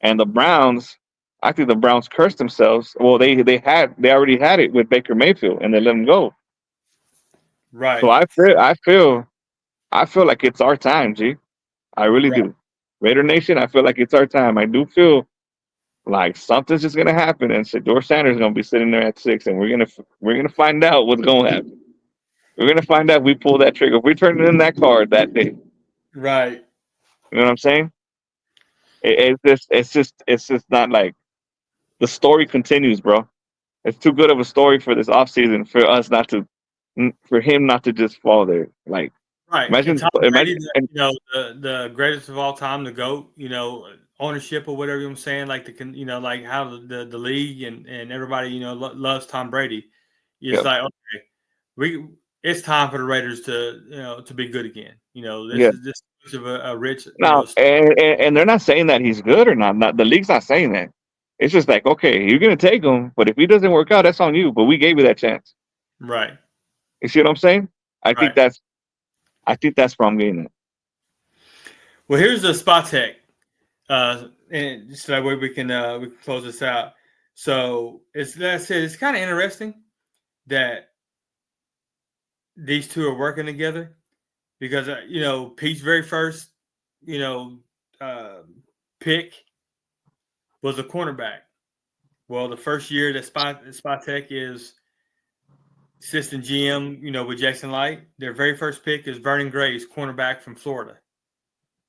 and the Browns. I think the Browns cursed themselves. Well, they already had it with Baker Mayfield, and they let him go. So right, I feel like it's our time, G. I really right, do. Raider Nation, I feel like it's our time. I do feel like something's just gonna happen, and Shador Sanders is gonna be sitting there at 6, and we're gonna find out what's gonna happen. We're gonna find out if we pull that trigger. If we turn in that card that day, right. you know what I'm saying? It's just not like the story continues, bro. It's too good of a story for this offseason for us not to, for him not to just fall there. Like Right. And imagine, Tom imagine, Brady, and the greatest of all time, the GOAT, ownership or whatever I'm saying, like like how the league and everybody, loves Tom Brady. It's yeah, like, okay, we it's time for the Raiders to, to be good again. This yeah. is this much of a rich, Now, and they're not saying that he's good or not. Not the league's not saying that. It's just like, okay, you're gonna take him, but if he doesn't work out, that's on you. But we gave you that chance. right, You see what I'm saying? I think right. that's, I think that's where I'm getting at. Well, here's the Spytek, and just that way we can close this out. So it's like I said, it's kind of interesting that these two are working together because Pete's very first you know uh, pick was a cornerback. Well, the first year that Spytek is assistant GM, with Jason Light, their very first pick is Vernon Graves, cornerback from Florida.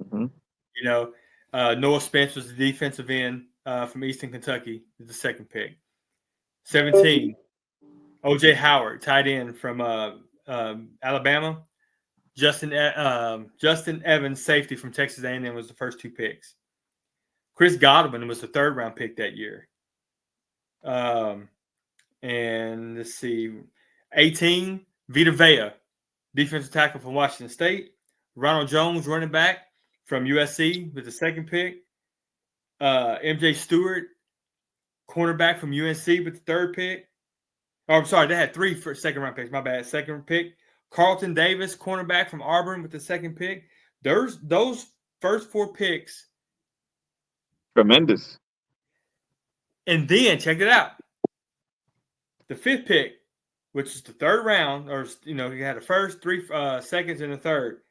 Hmm. You know, Noah Spence was the defensive end from Eastern Kentucky, is the second pick. 17, OJ Howard, tight end from Alabama. Justin Evans, safety from Texas A&M, was the first two picks. Chris Godwin was the third round pick that year. Um, and let's see, 18, Vita Vea, defensive tackle from Washington State. Ronald Jones, running back from USC, with the second pick. MJ Stewart, cornerback from UNC, with the third pick. Oh, I'm sorry, they had three for second round picks. My bad. Second pick. Carlton Davis, cornerback from Auburn, with the second pick. Those first four picks. Tremendous. And then check it out. The fifth pick, which is the third round, or you had the first three seconds and the third.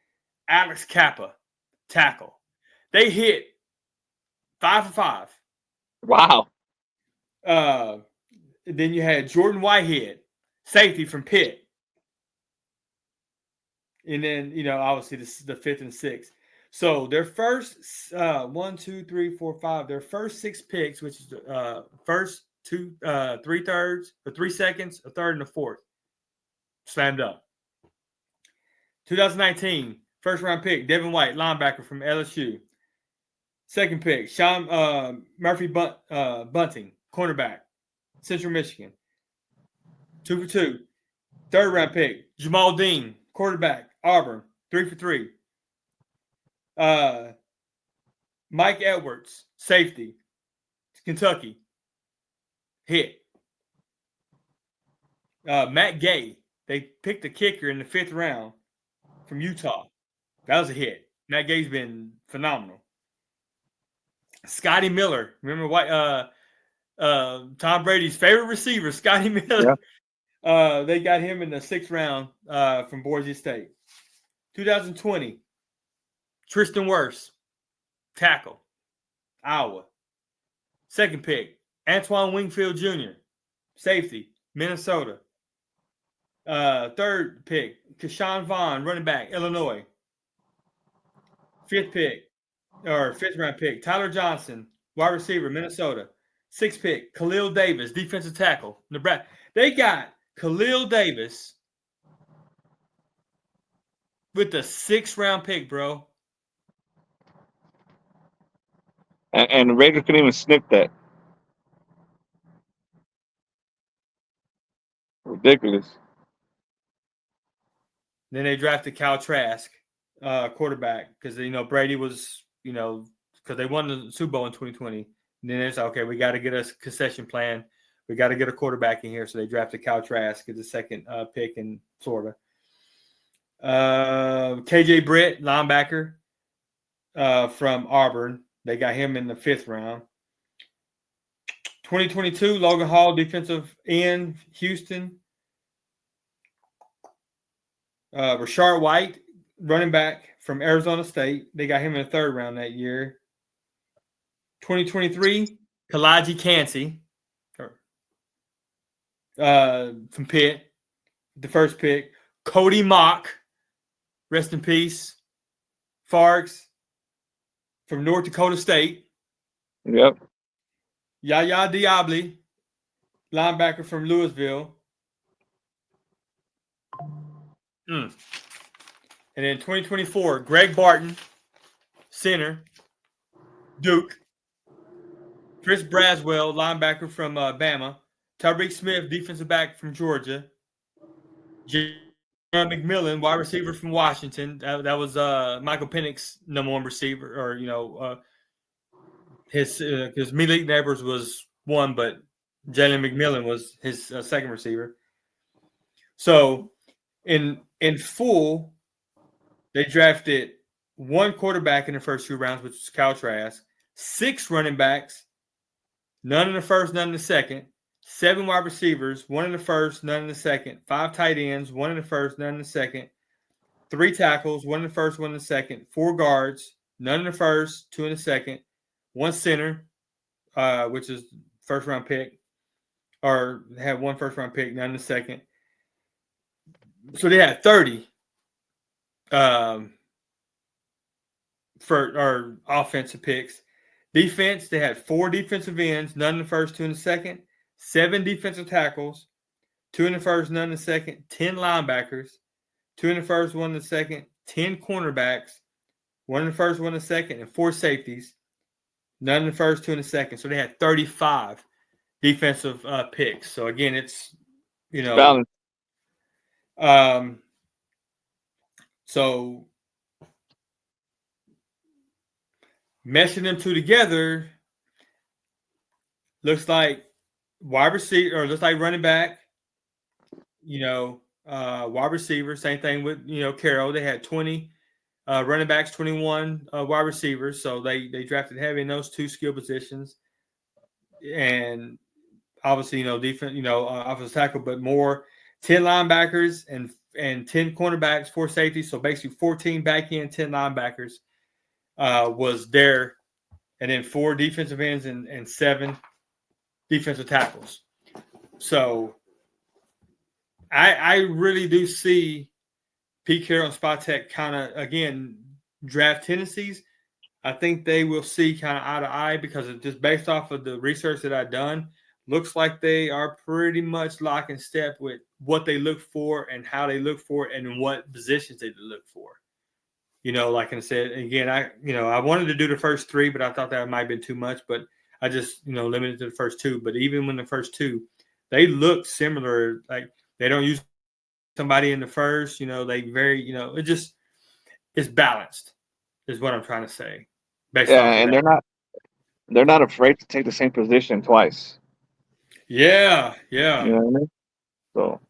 Alex Kappa, tackle. They hit 5 for 5. Wow. Uh, then you had Jordan Whitehead, safety from Pitt. And then, obviously the fifth and sixth. So their first 1, 2, 3, 4, 5, their first six picks, which is the first two, 3/3 or 3 seconds, a third and a fourth, slammed up. 2019, first round pick, Devin White, linebacker from LSU. Second pick, Sean Murphy Bunting, cornerback, Central Michigan. 2 for 2. Third round pick, Jamal Dean, quarterback, Auburn. 3 for 3. Uh, Mike Edwards, safety, Kentucky. Hit. Matt Gay, they picked a kicker in the fifth round from Utah. That was a hit. Matt Gay's been phenomenal. Scotty Miller, remember Tom Brady's favorite receiver, Scotty Miller. They got him in the 6th round from Boise State. 2020, Tristan Wirfs, tackle, Iowa. 2nd pick, Antoine Wingfield Jr., safety, Minnesota. 3rd pick, Keshawn Vaughn, running back, Illinois. 5th pick, or 5th round pick, Tyler Johnson, wide receiver, Minnesota. 6th pick, Khalil Davis, defensive tackle, Nebraska. They got Khalil Davis with the 6th round pick, bro. And Rager couldn't even sniff that. Ridiculous. Then they drafted Cal Trask, quarterback, because Brady was, because they won the Super Bowl in 2020. And then it's okay. We got to get a concession plan. We got to get a quarterback in here. So they drafted Cal Trask as the 2nd pick in Florida. KJ Britt, linebacker from Auburn. They got him in the 5th round. 2022, Logan Hall, defensive end, Houston. Rashard White, running back from Arizona State. They got him in the 3rd round that year. 2023, Kalaji Kancey from Pitt, the 1st pick. Cody Mock, rest in peace. Farks from North Dakota State. Yep. Yaya Diabli, linebacker from Louisville. And then 2024, Greg Barton, center, Duke. Chris Braswell, linebacker from Bama. Tyreek Smith, defensive back from Georgia. Jeremy McMillan, wide receiver from Washington. That was Michael Penix's #1 receiver, or his because Malik Neighbors was 1, but Jalen McMillan was his 2nd receiver. So in full, they drafted 1 quarterback in the first 2 rounds, which was Cal Trask. 6 running backs, none in the 1st, none in the 2nd. 7 wide receivers, 1 in the 1st, none in the 2nd. 5 tight ends, 1 in the 1st, none in the 2nd. 3 tackles, 1 in the 1st, 1 in the 2nd. 4 guards, none in the 1st, 2 in the 2nd. 1 center, which is 1st round pick, or they had 1 1st round pick, none in the 2nd. So they had 30 for offensive picks. Defense, they had 4 defensive ends, none in the 1st, 2 in the 2nd. 7 defensive tackles, 2 in the 1st, none in the 2nd. 10 linebackers, 2 in the 1st, 1 in the 2nd. 10 cornerbacks, 1 in the 1st, 1 in the 2nd, and 4 safeties, none in the 1st, 2 in the 2nd. So they had 35 defensive picks. So again, it's balance. So meshing them 2 together looks like wide receiver, or looks like running back, wide receiver. Same thing with Carroll. They had 20 running backs, 21 wide receivers. So they drafted heavy in those 2 skill positions, and obviously defense, offensive tackle, but more 10 linebackers and 10 cornerbacks, 4 safeties. So basically 14 back end, 10 linebackers was there, and then 4 defensive ends and 7 defensive tackles. So I really do see Pete Carroll and Spytek kind of, again, draft tendencies. I think they will see kind of eye to eye, because it's just based off of the research that I've done, looks like they are pretty much lock in step with what they look for and how they look for it and what positions they look for. Like I said, again, I wanted to do the first 3, but I thought that might have been too much, but I just, limited to the first 2. But even when the first 2, they look similar. Like, they don't use somebody in the 1st, they very, it's balanced is what I'm trying to say. And they're not afraid to take the same position twice. Yeah. You know what I mean? So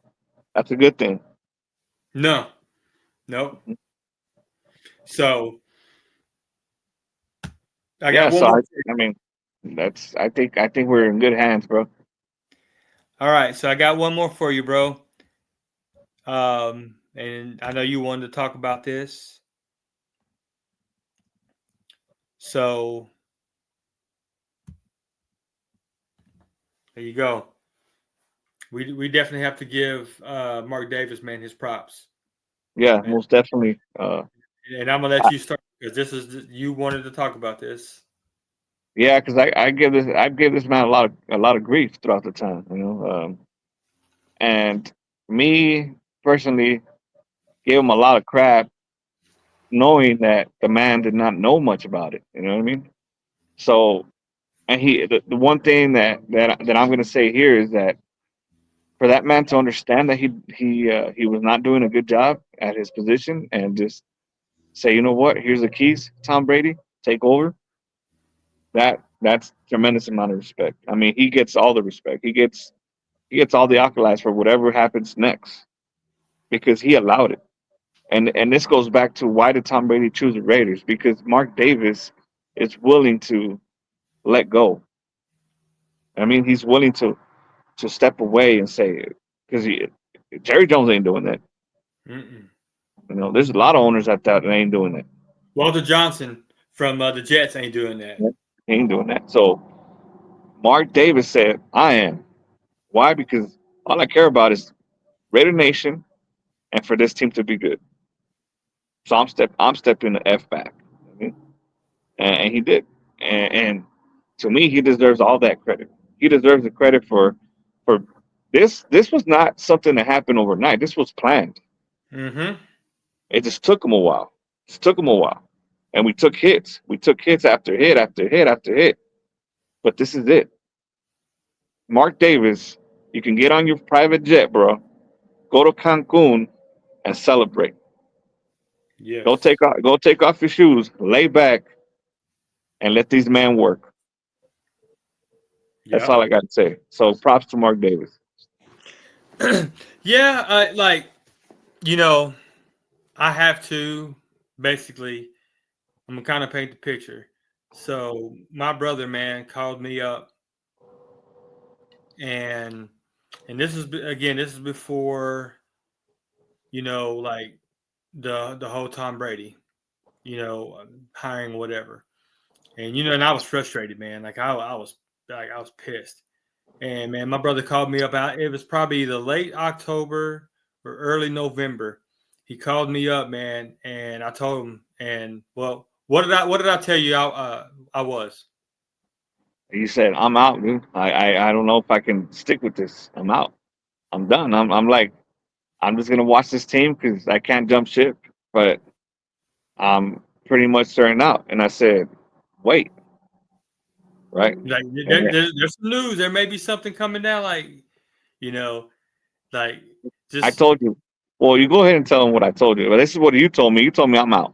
that's a good thing. No. So I got one more. I think we're in good hands, bro. All right, so I got one more for you, bro. And I know you wanted to talk about this. So there you go. We definitely have to give Mark Davis, man, his props. Yeah, And, most definitely. and I'm gonna let you start because this is you wanted to talk about this. Yeah, because I give this man a lot of grief throughout the time, and me personally gave him a lot of crap, knowing that the man did not know much about it. You know what I mean? So, and the one thing that I'm gonna say here is that for that man to understand that he was not doing a good job at his position, and just say, you know what, here's the keys, Tom Brady, take over. That's tremendous amount of respect. I mean, he gets all the respect. He gets all the accolades for whatever happens next because he allowed it. And this goes back to, why did Tom Brady choose the Raiders? Because Mark Davis is willing to let go. I mean, he's willing to step away and say, because Jerry Jones ain't doing that. Mm-mm. There's a lot of owners that ain't doing that. Walter Johnson from the Jets ain't doing that. He ain't doing that. So Mark Davis said, I am. Why? Because all I care about is Raider Nation and for this team to be good. So I'm stepping the F back. Mhm. And he did. And to me, he deserves all that credit. He deserves the credit for this was not something that happened overnight. This was planned. Mm-hmm. It just took him a while. It just took him a while. And we took hits. We took hits after hit after hit after hit. But this is it. Mark Davis, you can get on your private jet, bro. Go to Cancun and celebrate. Yes. Go take off your shoes, lay back, and let these men work. That's Yep. all I got to say. So props to Mark Davis. Yeah. You know, I have to basically. I'm gonna kind of paint the picture. So my brother, man, called me up, and this is again, this is before like the whole Tom Brady, hiring whatever, and and I was frustrated, man. I was pissed, and man, my brother called me up. It was probably the late October or early November. He called me up, man, and I told him, and well, what did I tell you? I was. He said, "I'm out, dude. I don't know if I can stick with this. I'm out. I'm done. I'm like, I'm just gonna watch this team because I can't jump ship, but I'm pretty much starting out." And I said, "Wait, right?" Like And then there's some news. There may be something coming down. You know, like I just told you, well, you go ahead and tell him what I told you. But this is what you told me. You told me I'm out.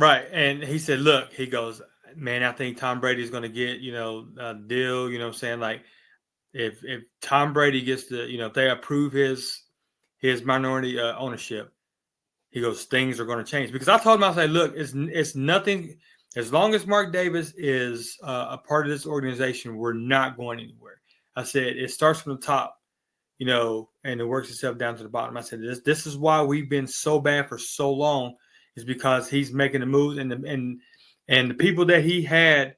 right. And he said, "Look," he goes, "Man, I think Tom Brady's going to get a deal." You know, what I'm saying like if Tom Brady gets if they approve his minority ownership, he goes, things are going to change. Because I told him, I said, "Look, it's nothing. As long as Mark Davis is a part of this organization, we're not going anywhere." I said, "It starts from the top." And it works itself down to the bottom. I said, this is why we've been so bad for so long, is because he's making the moves and the people that he had,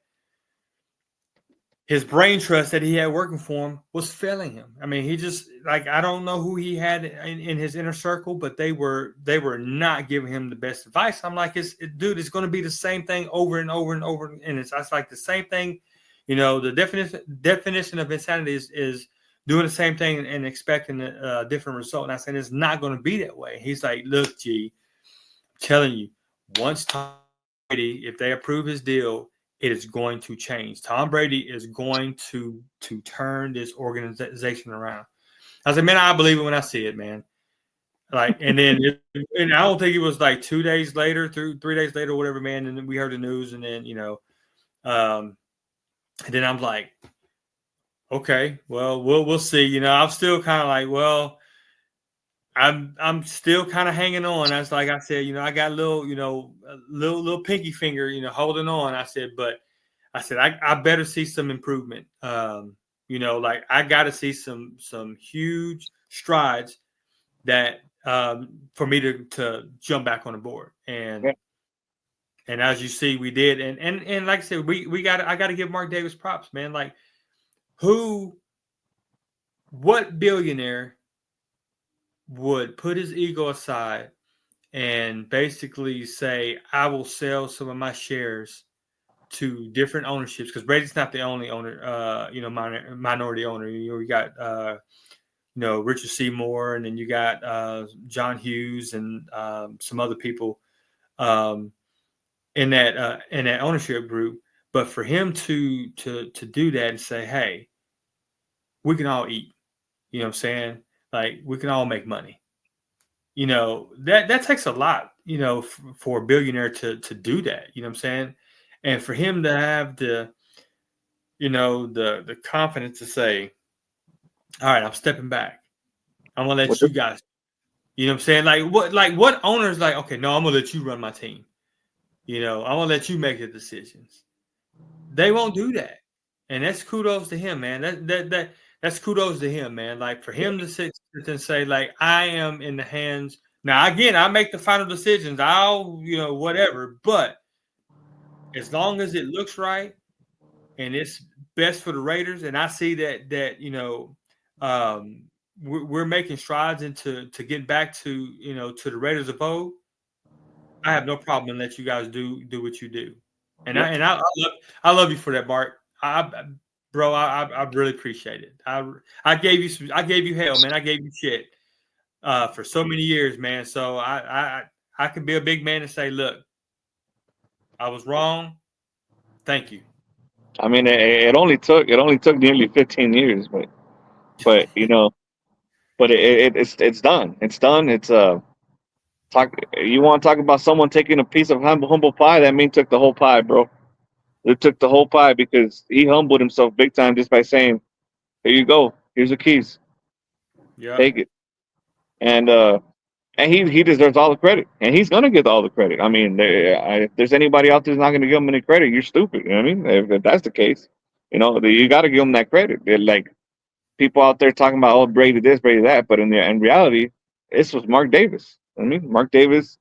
his brain trust that he had working for him was failing him. I mean, he just like I don't know who he had in his inner circle, but they were not giving him the best advice. I'm like, dude, it's going to be the same thing over and over and over, and it's like the same thing. The definition of insanity is doing the same thing and expecting a different result. And I said, it's not going to be that way. He's like, look, G, I'm telling you, once Tom Brady, if they approve his deal, it is going to change. Tom Brady is going to turn this organization around. I said, man, I believe it when I see it, man. Like, and I don't think it was like 2 days later, 3 days later, whatever, man. And then we heard the news, and then um, and then I'm like, okay, well, we'll see. I'm still kind of like, well, I'm still kind of hanging on. That's like I said, I got a little, a little pinky finger, holding on. I said, but I said I better see some improvement. Like I got to see some huge strides that for me to jump back on the board. Yeah. And as you see, we did. And like I said, I got to give Mark Davis props, man. Like what billionaire would put his ego aside and basically say, I will sell some of my shares to different ownerships, because Brady's not the only owner, minority owner. We got, Richard Seymour, and then you got John Hughes and some other people in that ownership group. But for him to do that and say, hey, we can all eat, you know what I'm saying? Like we can all make money. That takes a lot, for a billionaire to do that, you know what I'm saying? And for him to have the confidence to say, all right, I'm stepping back. I'm gonna What let you guys, you know what I'm saying? Like what owners like, okay, no, I'm gonna let you run my team. I'm gonna let you make the decisions. They won't do that. And that's kudos to him, man. That's kudos to him, man. Like for him to sit and say, like, I am in the hands. Now, again, I make the final decisions. I'll, whatever. But as long as it looks right and it's best for the Raiders, and I see um, we're making strides into to get back to the Raiders of old, I have no problem in let you guys do what you do. And Yeah. I love you for that, Bart. Bro, I really appreciate it. I gave you hell, man. I gave you shit for so many years, man. So I can be a big man and say, look, I was wrong. Thank you. I mean, it only took nearly 15 years, but but it's done. It's done. It's talk. You want to talk about someone taking a piece of humble pie? That mean took the whole pie, bro. It took the whole pie because he humbled himself big time just by saying, "Here you go. Here's the keys. Yeah. Take it." And he deserves all the credit, and he's gonna get all the credit. I mean, if there's anybody out there who's not gonna give him any credit, you're stupid. You know what I mean? If that's the case, you got to give him that credit. They're like people out there talking about, oh, Brady this, Brady that, but in reality, this was Mark Davis. I mean, Mark Davis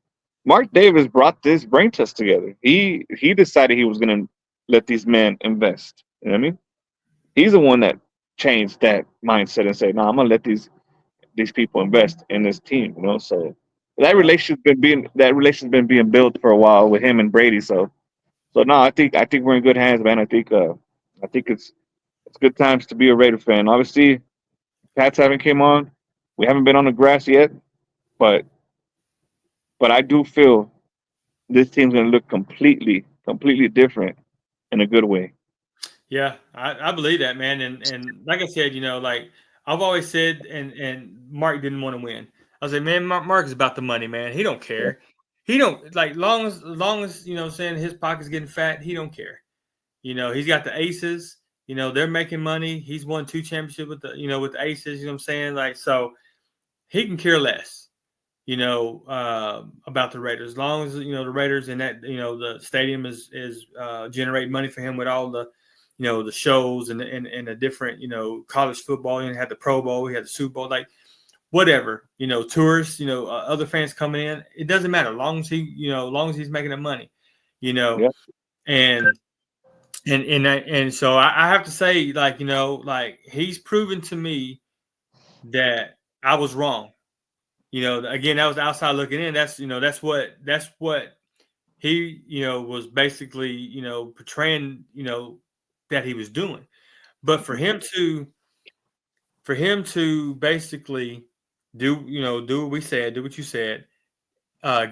brought this brain trust together. He decided he was gonna let these men invest. You know what I mean? He's the one that changed that mindset and said, "No, I'm gonna let these people invest in this team." So Yeah. that relation's been being built for a while with him and Brady. So no, I think we're in good hands, man. I think it's good times to be a Raider fan. Obviously, Pats haven't came on. We haven't been on the grass yet, but I do feel this team's gonna look completely different in a good way. Yeah, I believe that, man. And like I said, like I've always said, and Mark didn't want to win. I was like, man, Mark is about the money, man. He don't Yeah, care. He don't like long as saying his pocket's getting fat. He don't care. He's got the aces. They're making money. He's won 2 championships with the aces. You know what I'm saying? Like so, he can care less. About the Raiders. As long as the Raiders and that the stadium is generating money for him with all the shows and the different college football. Had the Pro Bowl, he had the Super Bowl, like whatever. Tourists, other fans coming in. It doesn't matter, long as he's making the money. You know, yeah, and and so I have to say, like like he's proven to me that I was wrong. Again, that was outside looking in. That's what he, was basically, portraying, that he was doing. But for him to basically do what we said, do what you said,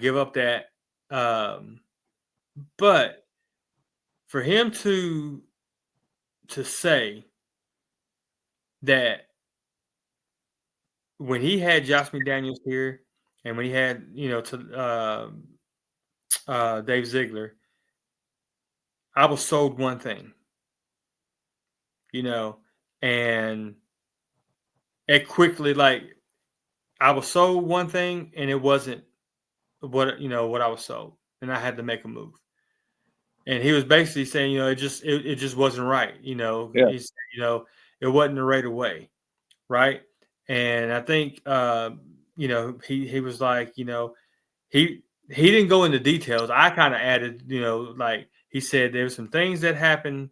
give up that, um, but for him to say that when he had Josh McDaniels here, and when he had, to Dave Ziegler, I was sold one thing, you know, and it quickly, like, I was sold one thing and it wasn't what I was sold, and I had to make a move. and he was basically saying, it just wasn't right. Yeah. He said, it wasn't the right away, right? And I think, he was like, he didn't go into details. I kind of added, like he said, there's some things that happened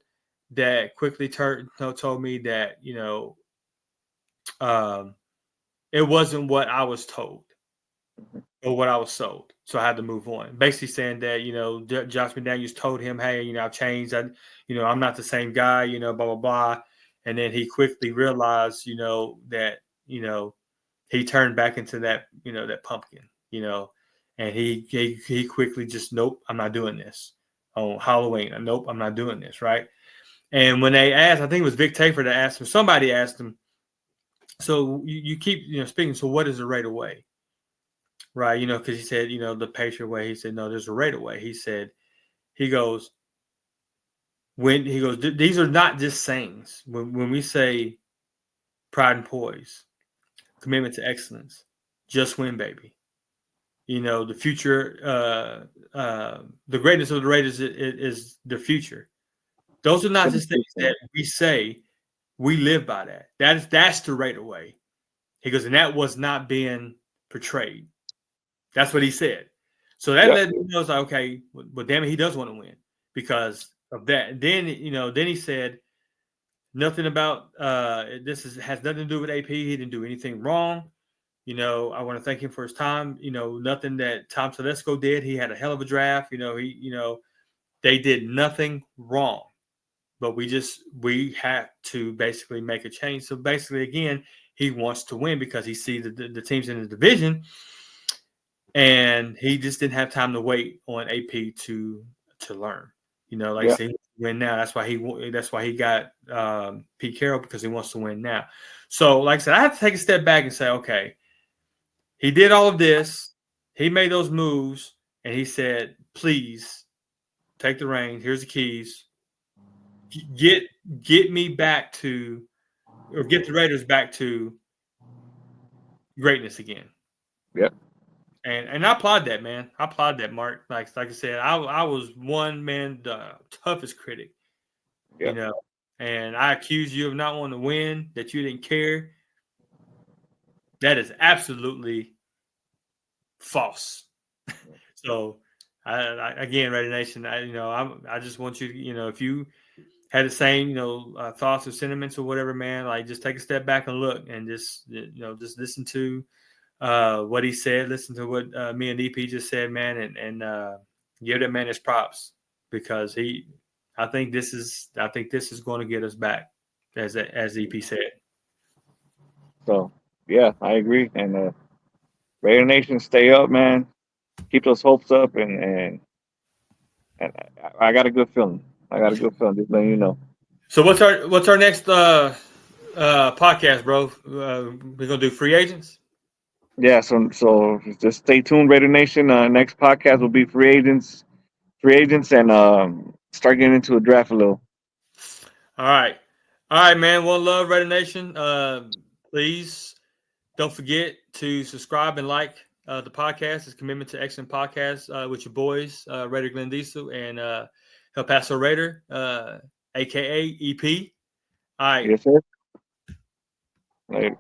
that quickly told me that, um, it wasn't what I was told or what I was sold. So I had to move on. Basically saying that, Josh McDaniels told him, hey, I've changed. I'm not the same guy, blah, blah, blah. And then he quickly realized, that, he turned back into that, that pumpkin, and he quickly just, nope, I'm not doing this on Halloween. Nope, I'm not doing this. Right. And when they asked, I think it was Vic Tafer that asked him, somebody asked him, so you keep, speaking. So what is the right away? Right. Because he said, the Patriot way. He said, no, there's a right away. He goes, these are not just sayings. When we say pride and poise, commitment to excellence, just win, baby. The future, the greatness of the Raiders is the future. Those are not just things that we say. We live by that. That's the right away. He goes, and that was not being portrayed. That's what he said. So that Yep. let me know, like, okay, but damn it, he does want to win because of that. And then then he said nothing about has nothing to do with AP. He didn't do anything wrong. I want to thank him for his time. Nothing that Tom Telesco did. He had a hell of a draft. They did nothing wrong. But we have to basically make a change. So basically, again, he wants to win because he sees the teams in the division, and he just didn't have time to wait on AP to learn. Like I say, he wants to win now. That's why he got Pete Carroll, because he wants to win now. So, like I said, I have to take a step back and say, okay, he did all of this, he made those moves, and he said, please take the reins. Here's the keys. Get me back to, or get the Raiders back to greatness again. Yep. And I applaud that, man. I applaud that, Mark. Like I said, I was one man, the toughest critic, you Yep. know, and I accuse you of not wanting to win, that you didn't care. That is absolutely false. So, again, Raider Nation, I just want you to, if you had the same, thoughts or sentiments or whatever, man, like just take a step back and look, and just listen to what he said, listen to what me and EP just said, man, and give that man his props, because I think this is going to get us back, as EP said. So yeah, I agree. And Raider Nation, stay up, man. Keep those hopes up, and I got a good feeling. I got a good feeling. Just letting you know. So what's our next podcast, bro? We're gonna do free agents. Yeah. So just stay tuned, Raider Nation. Next podcast will be free agents, and start getting into a draft a little. All right, man. One love, Raider Nation. Please don't forget to subscribe and like the podcast. It's Commitment to Excellent Podcast with your boys, Raider Glenn Diesel and El Paso Raider, aka EP. All right. Yes, sir. Later.